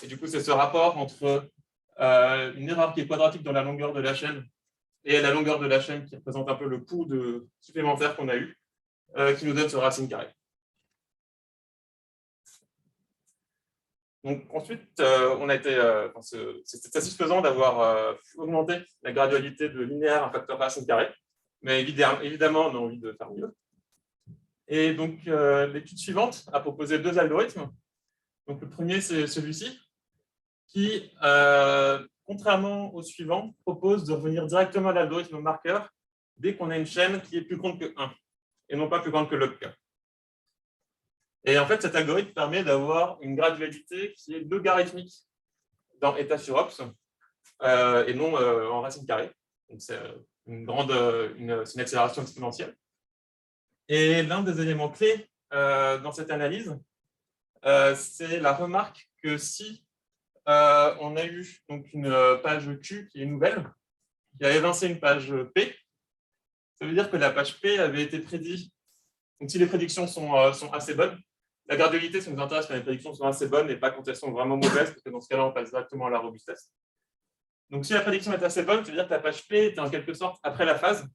Et du coup, c'est ce rapport entre une erreur qui est quadratique dans la longueur de la chaîne et la longueur de la chaîne qui représente un peu le coût supplémentaire qu'on a eu, qui nous donne ce racine carré. Donc ensuite, c'était satisfaisant d'avoir augmenté la gradualité de linéaire à un facteur racine carré, mais évidemment, on a envie de faire mieux. Et donc, l'étude suivante a proposé 2 algorithmes. Donc, le premier, c'est celui-ci, qui, contrairement au suivant, propose de revenir directement à l'algorithme marqueur dès qu'on a une chaîne qui est plus grande que 1, et non pas plus grande que log k. Et en fait, cet algorithme permet d'avoir une gradualité qui est logarithmique dans état sur Ops et non en racine carrée. Donc, c'est une accélération exponentielle. Et l'un des éléments clés dans cette analyse, c'est la remarque que si on a eu donc, une page Q qui est nouvelle, qui a évincé une page P, ça veut dire que la page P avait été prédite. Donc, si les prédictions sont assez bonnes, la gradualité, ça nous intéresse quand les prédictions sont assez bonnes et pas quand elles sont vraiment mauvaises, parce que dans ce cas-là, on passe directement à la robustesse. Donc, si la prédiction est assez bonne, ça veut dire que la page P était en quelque sorte après la phase,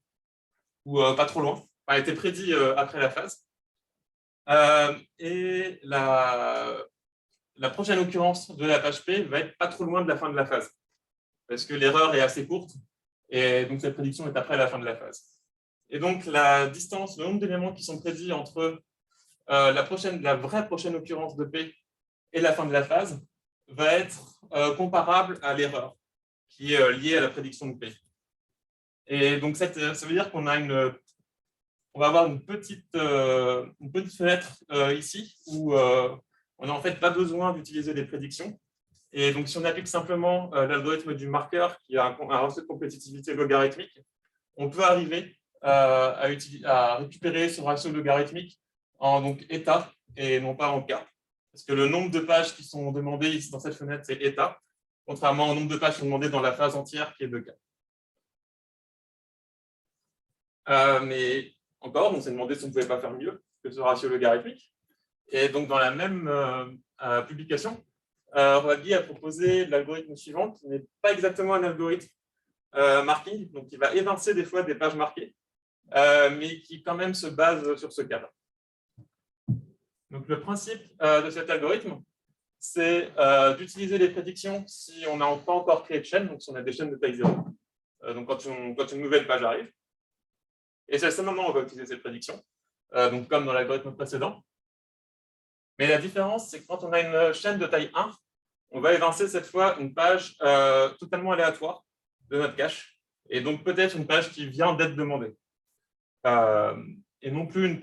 ou pas trop loin. Enfin, elle était prédit après la phase. Et la prochaine occurrence de la page P va être pas trop loin de la fin de la phase, parce que l'erreur est assez courte, et donc cette prédiction est après la fin de la phase. Et donc, la distance, le nombre d'éléments qui sont prédits entre la vraie prochaine occurrence de P et la fin de la phase va être comparable à l'erreur qui est liée à la prédiction de P. Et donc, ça veut dire qu'on a on va avoir une petite fenêtre ici où on n'a en fait pas besoin d'utiliser des prédictions. Et donc, si on applique simplement l'algorithme du marqueur qui a un ratio de compétitivité logarithmique, on peut arriver à récupérer ce ratio logarithmique en donc, état et non pas en cas. Parce que le nombre de pages qui sont demandées ici dans cette fenêtre, c'est état, contrairement au nombre de pages qui sont demandées dans la phase entière qui est de cas. Mais encore, on s'est demandé si on ne pouvait pas faire mieux que ce ratio logarithmique. Et donc, dans la même publication, Roagui a proposé l'algorithme suivant, qui n'est pas exactement un algorithme marking, donc qui va évincer des fois des pages marquées, mais qui quand même se base sur ce cadre. Donc, le principe de cet algorithme, c'est d'utiliser les prédictions si on n'a pas encore créé de chaîne, donc si on a des chaînes de taille 0. Donc, quand une nouvelle page arrive. Et c'est à ce moment où on va utiliser ces prédictions, donc comme dans l'algorithme précédent. Mais la différence, c'est que quand on a une chaîne de taille 1, on va évincer cette fois une page totalement aléatoire de notre cache, et donc peut-être une page qui vient d'être demandée. Et non plus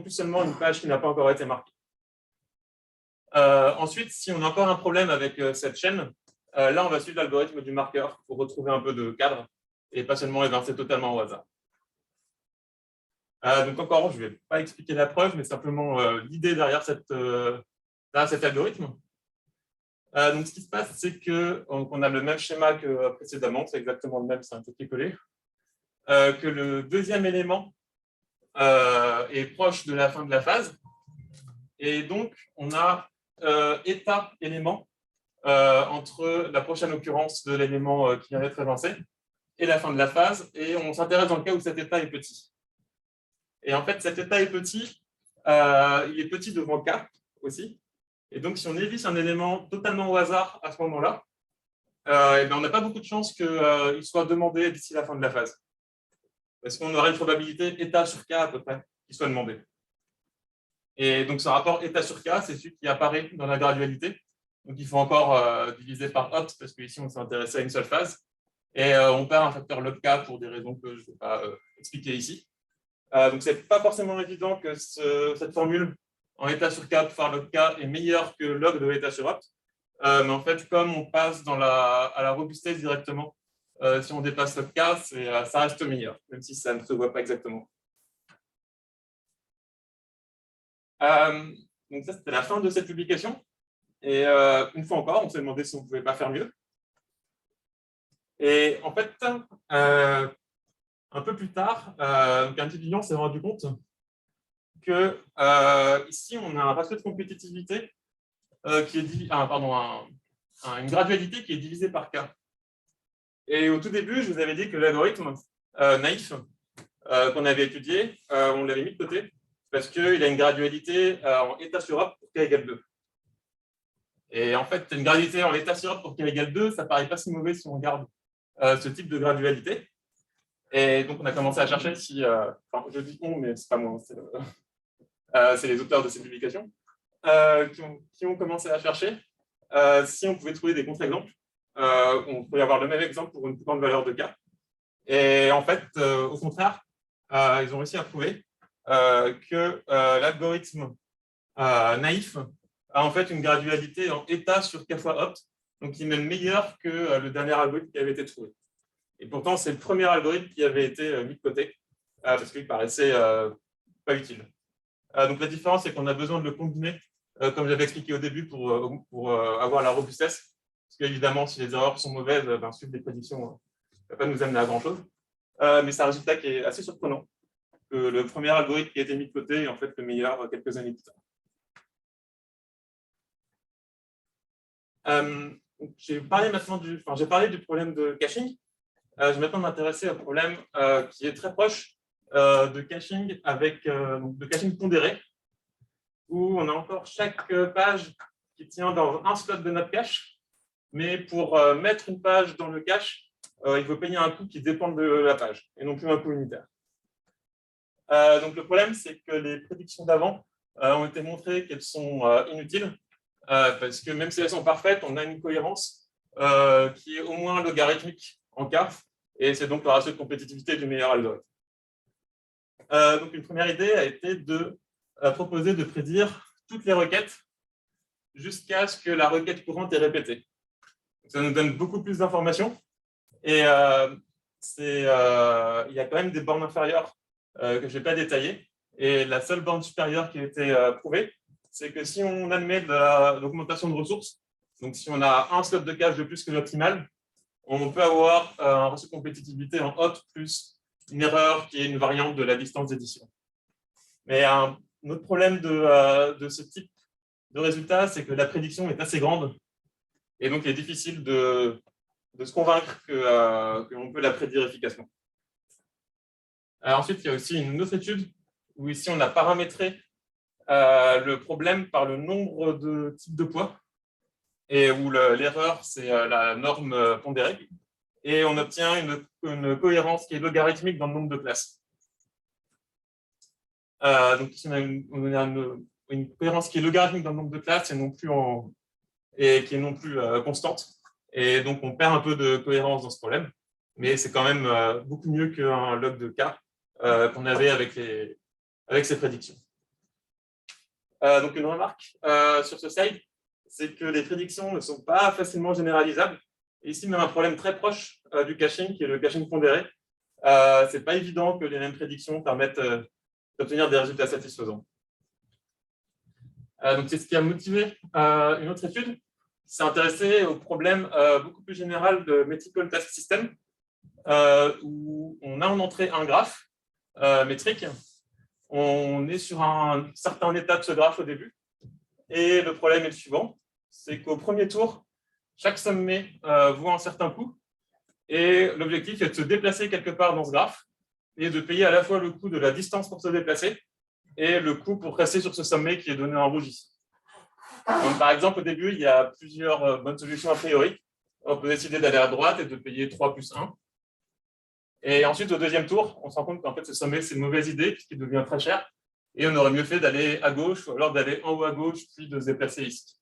seulement une page qui n'a pas encore été marquée. Ensuite, si on a encore un problème avec cette chaîne, là, on va suivre l'algorithme du marqueur pour retrouver un peu de cadre et pas seulement évincer totalement au hasard. Donc encore, je ne vais pas expliquer la preuve, mais simplement l'idée derrière cet algorithme. Donc ce qui se passe, c'est qu'on a le même schéma que précédemment, c'est exactement le même, c'est un copier-coller, que le deuxième élément est proche de la fin de la phase, et donc on a état élément entre la prochaine occurrence de l'élément qui vient d'être évincé et la fin de la phase, et on s'intéresse dans le cas où cet état est petit. Et en fait, cet état est petit, il est petit devant K aussi. Et donc, si on évite un élément totalement au hasard à ce moment-là, on n'a pas beaucoup de chances qu'il soit demandé d'ici la fin de la phase. Parce qu'on aurait une probabilité état sur K à peu près qu'il soit demandé. Et donc, ce rapport état sur K, c'est celui qui apparaît dans la gradualité. Donc, il faut encore diviser par opt, parce qu'ici, on s'est intéressé à une seule phase. Et on perd un facteur log K pour des raisons que je ne vais pas expliquer ici. Donc, ce n'est pas forcément évident que cette formule en état sur K par log K est meilleure que log de état sur opt. Mais en fait, comme on passe à la robustesse directement, si on dépasse log K, ça reste meilleur, même si ça ne se voit pas exactement. Donc ça, c'était la fin de cette publication. Et une fois encore, on s'est demandé si on ne pouvait pas faire mieux. Et en fait, un peu plus tard, un étudiant s'est rendu compte que ici, on a un ratio de compétitivité qui est une gradualité qui est divisée par K. Et au tout début, je vous avais dit que l'algorithme naïf qu'on avait étudié, on l'avait mis de côté parce qu'il a une gradualité en état sur opt pour K égale 2. Et en fait, une gradualité en état sur opt pour K égale 2, ça ne paraît pas si mauvais si on regarde ce type de gradualité. Et donc, on a commencé à chercher si, je dis on, mais ce n'est pas moi, c'est les auteurs de cette publication, qui ont commencé à chercher si on pouvait trouver des contre-exemples. On pouvait avoir le même exemple pour une plus grande valeur de K. Et en fait, au contraire, ils ont réussi à prouver que l'algorithme naïf a en fait une gradualité en état sur K fois opt, donc il est même meilleur que le dernier algorithme qui avait été trouvé. Et pourtant, c'est le premier algorithme qui avait été mis de côté, parce qu'il paraissait pas utile. Donc la différence, c'est qu'on a besoin de le combiner, comme j'avais expliqué au début, pour avoir la robustesse. Parce qu'évidemment, si les erreurs sont mauvaises, suivre des prédictions ne va pas nous amener à grand-chose. Mais c'est un résultat qui est assez surprenant, que le premier algorithme qui a été mis de côté est en fait le meilleur quelques années plus tard. J'ai parlé du problème de caching. Je vais maintenant m'intéresser au problème qui est très proche de caching de caching pondéré, où on a encore chaque page qui tient dans un slot de notre cache, mais pour mettre une page dans le cache, il faut payer un coût qui dépend de la page, et non plus un coût unitaire. Donc le problème, c'est que les prédictions d'avant ont été montrées qu'elles sont inutiles, parce que même si elles sont parfaites, on a une cohérence qui est au moins logarithmique en K, et c'est donc le ratio de compétitivité du meilleur algorithme. Donc une première idée a été de proposer de prédire toutes les requêtes jusqu'à ce que la requête courante est répétée. Ça nous donne beaucoup plus d'informations, et il y a quand même des bornes inférieures que je ne vais pas détailler, et la seule borne supérieure qui a été prouvée, c'est que si on admet de l'augmentation de ressources, donc si on a un slot de cache de plus que l'optimal, on peut avoir un ratio de compétitivité en hot plus une erreur qui est une variante de la distance d'édition. Mais un autre problème de ce type de résultat, c'est que la prédiction est assez grande, et donc il est difficile de se convaincre qu'on peut la prédire efficacement. Ensuite, il y a aussi une autre étude où ici on a paramétré le problème par le nombre de types de poids, et où l'erreur, c'est la norme pondérée, et on obtient une cohérence qui est logarithmique dans le nombre de classes. Donc ici, on a une cohérence qui est logarithmique dans le nombre de classes et qui est non plus constante. Et donc, on perd un peu de cohérence dans ce problème, mais c'est quand même beaucoup mieux qu'un log de K qu'on avait avec ces prédictions. Donc, une remarque sur ce slide, c'est que les prédictions ne sont pas facilement généralisables. Et ici, même un problème très proche du caching, qui est le caching pondéré. Ce n'est pas évident que les mêmes prédictions permettent d'obtenir des résultats satisfaisants. Donc, c'est ce qui a motivé une autre étude qui s'est intéressée au problème beaucoup plus général de Metrical Task System, où on a en entrée un graphe métrique. On est sur un certain état de ce graphe au début. Et le problème est le suivant, c'est qu'au premier tour, chaque sommet vaut un certain coût. Et l'objectif est de se déplacer quelque part dans ce graphe et de payer à la fois le coût de la distance pour se déplacer et le coût pour rester sur ce sommet qui est donné en rouge ici. Donc, par exemple, au début, il y a plusieurs bonnes solutions a priori. On peut décider d'aller à droite et de payer 3 plus 1. Et ensuite, au deuxième tour, on se rend compte qu'en fait, ce sommet, c'est une mauvaise idée puisqu'il devient très cher. Et on aurait mieux fait d'aller à gauche ou alors d'aller en haut à gauche puis de se déplacer ici.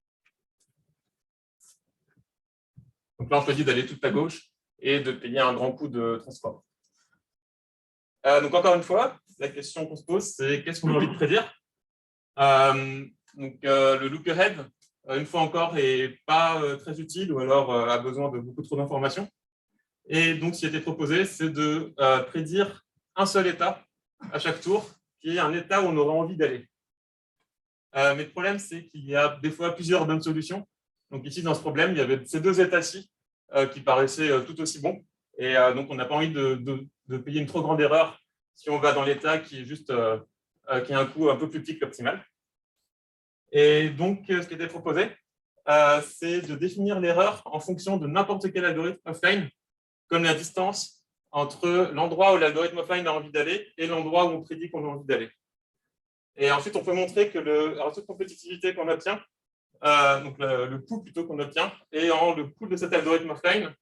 Donc là, on choisit d'aller tout à gauche et de payer un grand coût de transport. Donc encore une fois, la question qu'on se pose, c'est qu'est-ce qu'on a envie de prédire? Le look ahead, une fois encore, n'est pas très utile ou alors a besoin de beaucoup trop d'informations. Et donc, ce qui a été proposé, c'est de prédire un seul état à chaque tour, qui est un état où on aurait envie d'aller. Mais le problème, c'est qu'il y a des fois plusieurs bonnes solutions. Donc ici, dans ce problème, il y avait ces deux états-ci qui paraissaient tout aussi bons. Et donc, on n'a pas envie de payer une trop grande erreur si on va dans l'état qui est juste qui a un coût un peu plus petit que l'optimal. Et donc, ce qui était proposé, c'est de définir l'erreur en fonction de n'importe quel algorithme offline, comme la distance entre l'endroit où l'algorithme offline a envie d'aller et l'endroit où on prédit qu'on a envie d'aller. Et ensuite, on peut montrer que le ratio de compétitivité qu'on obtient, donc le coût plutôt qu'on obtient, est en le coût de cet algorithme offline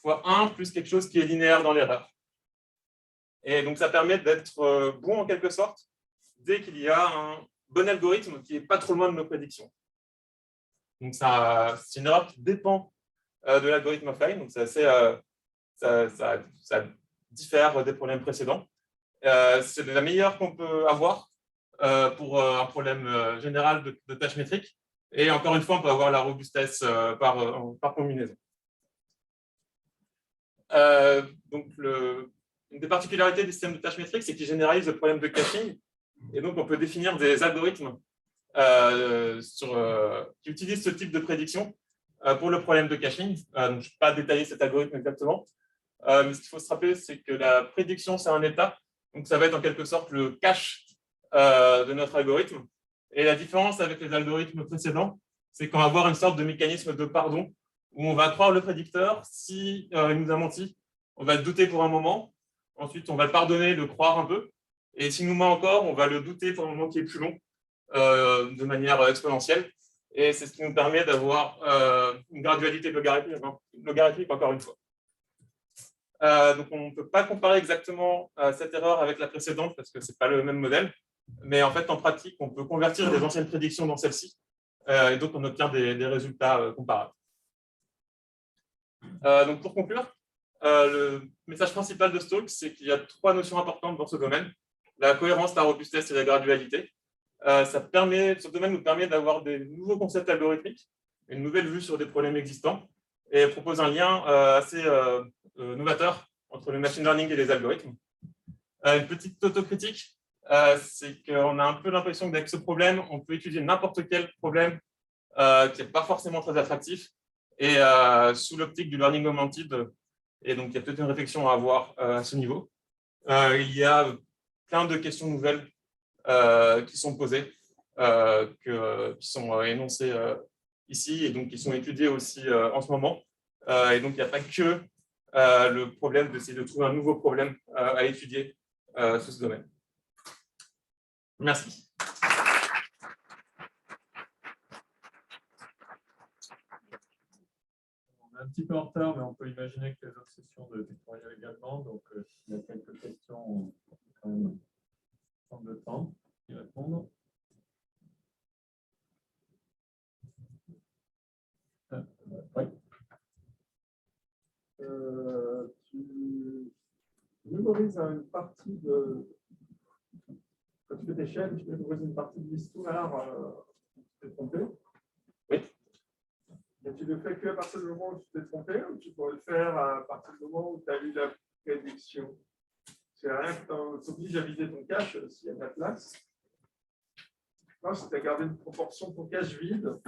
fois 1 plus quelque chose qui est linéaire dans l'erreur. Et donc, ça permet d'être bon en quelque sorte dès qu'il y a un bon algorithme qui n'est pas trop loin de nos prédictions. Donc, c'est une erreur qui dépend de l'algorithme offline. Donc, c'est assez, ça diffère des problèmes précédents. C'est la meilleure qu'on peut avoir pour un problème général de tâches métriques. Et encore une fois, on peut avoir la robustesse par combinaison. Donc, une des particularités du système de tâches métriques, c'est qu'il généralise le problème de caching. Et donc, on peut définir des algorithmes qui utilisent ce type de prédiction pour le problème de caching. Donc, je ne vais pas détailler cet algorithme exactement. Mais ce qu'il faut se rappeler, c'est que la prédiction, c'est un état. Donc, ça va être en quelque sorte le cache de notre algorithme. Et la différence avec les algorithmes précédents, c'est qu'on va avoir une sorte de mécanisme de pardon où on va croire le prédicteur. Si il nous a menti, on va le douter pour un moment. Ensuite, on va le pardonner, le croire un peu. Et s'il nous ment encore, on va le douter pour un moment qui est plus long, de manière exponentielle. Et c'est ce qui nous permet d'avoir une gradualité logarithmique, encore une fois. Donc, on ne peut pas comparer exactement cette erreur avec la précédente parce que ce n'est pas le même modèle. Mais en fait, en pratique, on peut convertir des anciennes prédictions dans celle-ci. Et donc, on obtient des résultats comparables. Donc, pour conclure, le message principal de Stokes, c'est qu'il y a 3 notions importantes dans ce domaine: la cohérence, la robustesse et la gradualité. Ce domaine nous permet d'avoir des nouveaux concepts algorithmiques, une nouvelle vue sur des problèmes existants, et propose un lien assez novateur entre le machine learning et les algorithmes. Une petite autocritique, c'est qu'on a un peu l'impression qu'avec ce problème, on peut étudier n'importe quel problème qui n'est pas forcément très attractif, et sous l'optique du learning augmented. Et donc, il y a peut-être une réflexion à avoir à ce niveau. Il y a plein de questions nouvelles qui sont posées, qui sont énoncées ici, et donc qui sont étudiées aussi en ce moment. Et donc, il n'y a pas que le problème d'essayer de trouver un nouveau problème à étudier sous ce domaine. Merci. On est un petit peu en retard, mais on peut imaginer que les autres sessions de tutoriel également. Donc, s'il y a quelques questions, on peut quand même prendre le temps d'y répondre. Oui. Tu mémorises une partie de. Quand tu fais tes chaînes, tu mémorises une partie de l'histoire où tu t'es trompé. Oui. Et tu le fais qu'à partir du moment où tu t'es trompé, ou tu pourrais le faire à partir du moment où tu as eu la prédiction? C'est rien que tu t'obliges à vider ton cache s'il y a de la place. Non, si tu as gardé une proportion de ton cache vide,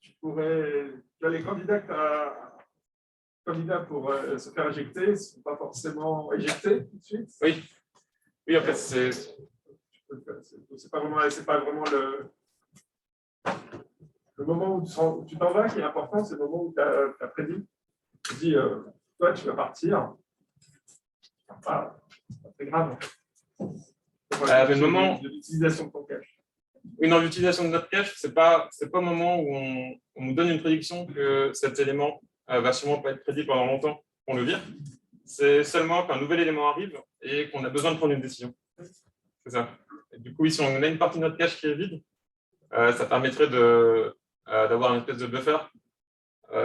tu pourrais. Tu as les candidats pour se faire éjecter, ne sont pas forcément éjectés tout de suite. Oui. Oui, en fait, c'est pas vraiment le moment où tu t'en vas qui est important, c'est le moment où tu as prédit. Tu dis, toi, tu vas partir. Ah, c'est très grave. Le moment de l'utilisation de ton cache. Oui, dans l'utilisation de notre cache, ce n'est pas au moment où on nous donne une prédiction que cet élément va sûrement pas être prédit pendant longtemps qu'on le vire. C'est seulement qu'un nouvel élément arrive et qu'on a besoin de prendre une décision. C'est ça. Et du coup, si on a une partie de notre cache qui est vide, ça permettrait d'avoir une espèce de buffer.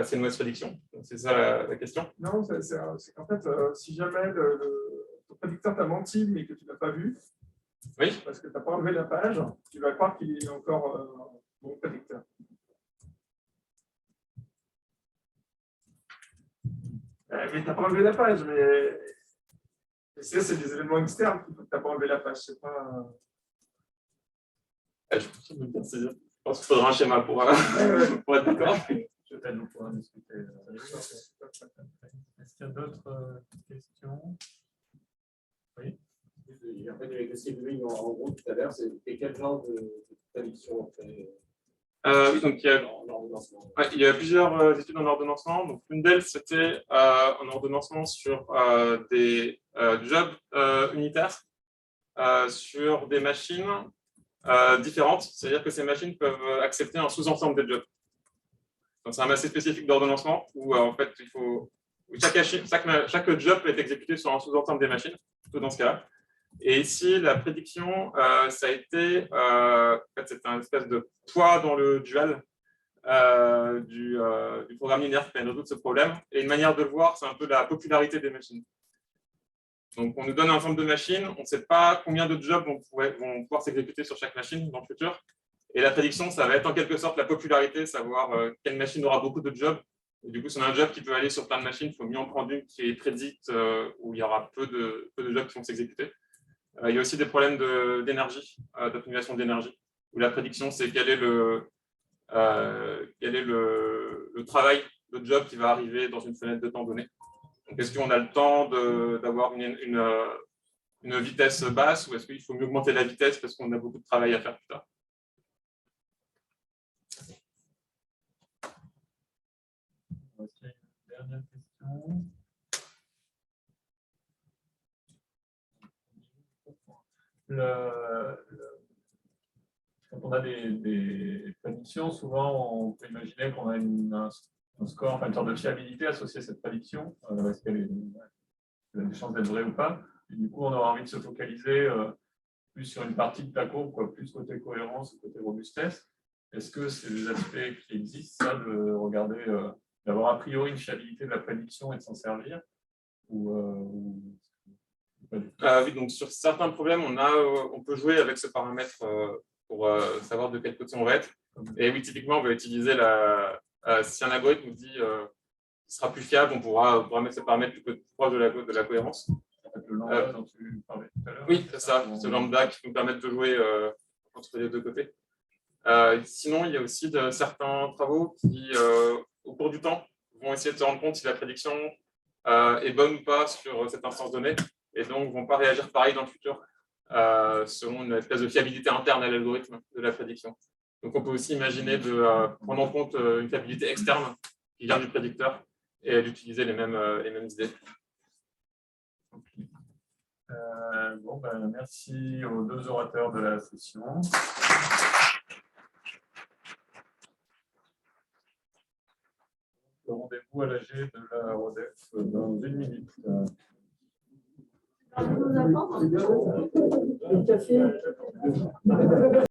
C'est une mauvaise prédiction. C'est ça la question. Non, c'est qu'en fait, si jamais ton prédicteur t'a menti mais que tu ne l'as pas vu, oui, parce que tu n'as pas enlevé la page, tu vas croire qu'il est encore bon prédicteur. Mais tu n'as pas enlevé la page, mais c'est des éléments externes qui font que tu n'as pas enlevé la page. C'est pas. Je pense qu'il faudra un schéma pour être d'accord. Peut-être nous pourrons discuter. Est-ce qu'il y a d'autres questions? Oui. En fait, avec le CVI, en gros, tout à l'heure, c'était quel genre de prédiction Oui, donc il y a plusieurs études en ordonnancement. Donc, une d'elles, c'était un ordonnancement sur des jobs unitaires sur des machines différentes. C'est-à-dire que ces machines peuvent accepter un sous-ensemble des jobs. Donc, c'est un assez spécifique d'ordonnancement où en fait, chaque job peut être exécuté sur un sous-ensemble des machines, plutôt dans ce cas-là. Et ici, la prédiction, ça a été, en fait, c'est un espèce de poids dans le dual du programme linéaire qui permet de résoudre ce problème. Et une manière de le voir, c'est un peu la popularité des machines. Donc, on nous donne un ensemble de machines, on ne sait pas combien de jobs vont pouvoir s'exécuter sur chaque machine dans le futur. Et la prédiction, ça va être en quelque sorte la popularité, savoir quelle machine aura beaucoup de jobs. Et du coup, si on a un job qui peut aller sur plein de machines, il faut mieux en prendre une qui est prédite où il y aura peu de jobs qui vont s'exécuter. Il y a aussi des problèmes d'énergie, d'accumulation d'énergie, où la prédiction, c'est quel est le travail de job qui va arriver dans une fenêtre de temps donnée. Donc, est-ce qu'on a le temps d'avoir une vitesse basse ou est-ce qu'il faut mieux augmenter la vitesse parce qu'on a beaucoup de travail à faire plus tard? question. Quand on a des prédictions, souvent on peut imaginer qu'on a un score, enfin une sorte de fiabilité associée à cette prédiction. Est-ce qu'elle a des chances d'être vraie ou pas? Et du coup, on aura envie de se focaliser plus sur une partie de la courbe, quoi, plus côté cohérence, côté robustesse. Est-ce que c'est des aspects qui existent, ça, de regarder, d'avoir a priori une fiabilité de la prédiction et de s'en servir Oui, donc sur certains problèmes, on peut jouer avec ce paramètre pour savoir de quel côté on va être. Et oui, typiquement, on va utiliser si un algorithme nous dit qu'il sera plus fiable, on pourra mettre ce paramètre plus proche de la cohérence. Le lambda dont tu parlais tout à l'heure. Oui, c'est ça, ce lambda qui nous permet de jouer entre les deux côtés. Sinon, il y a aussi certains travaux qui, au cours du temps, vont essayer de se rendre compte si la prédiction est bonne ou pas sur cette instance donnée, et donc ne vont pas réagir pareil dans le futur, selon une espèce de fiabilité interne à l'algorithme de la prédiction. Donc on peut aussi imaginer de prendre en compte une fiabilité externe qui vient du prédicteur et d'utiliser les mêmes idées. Merci aux deux orateurs de la session. Le rendez-vous à l'AG de la RODEF dans 1 minute. Nous attendons.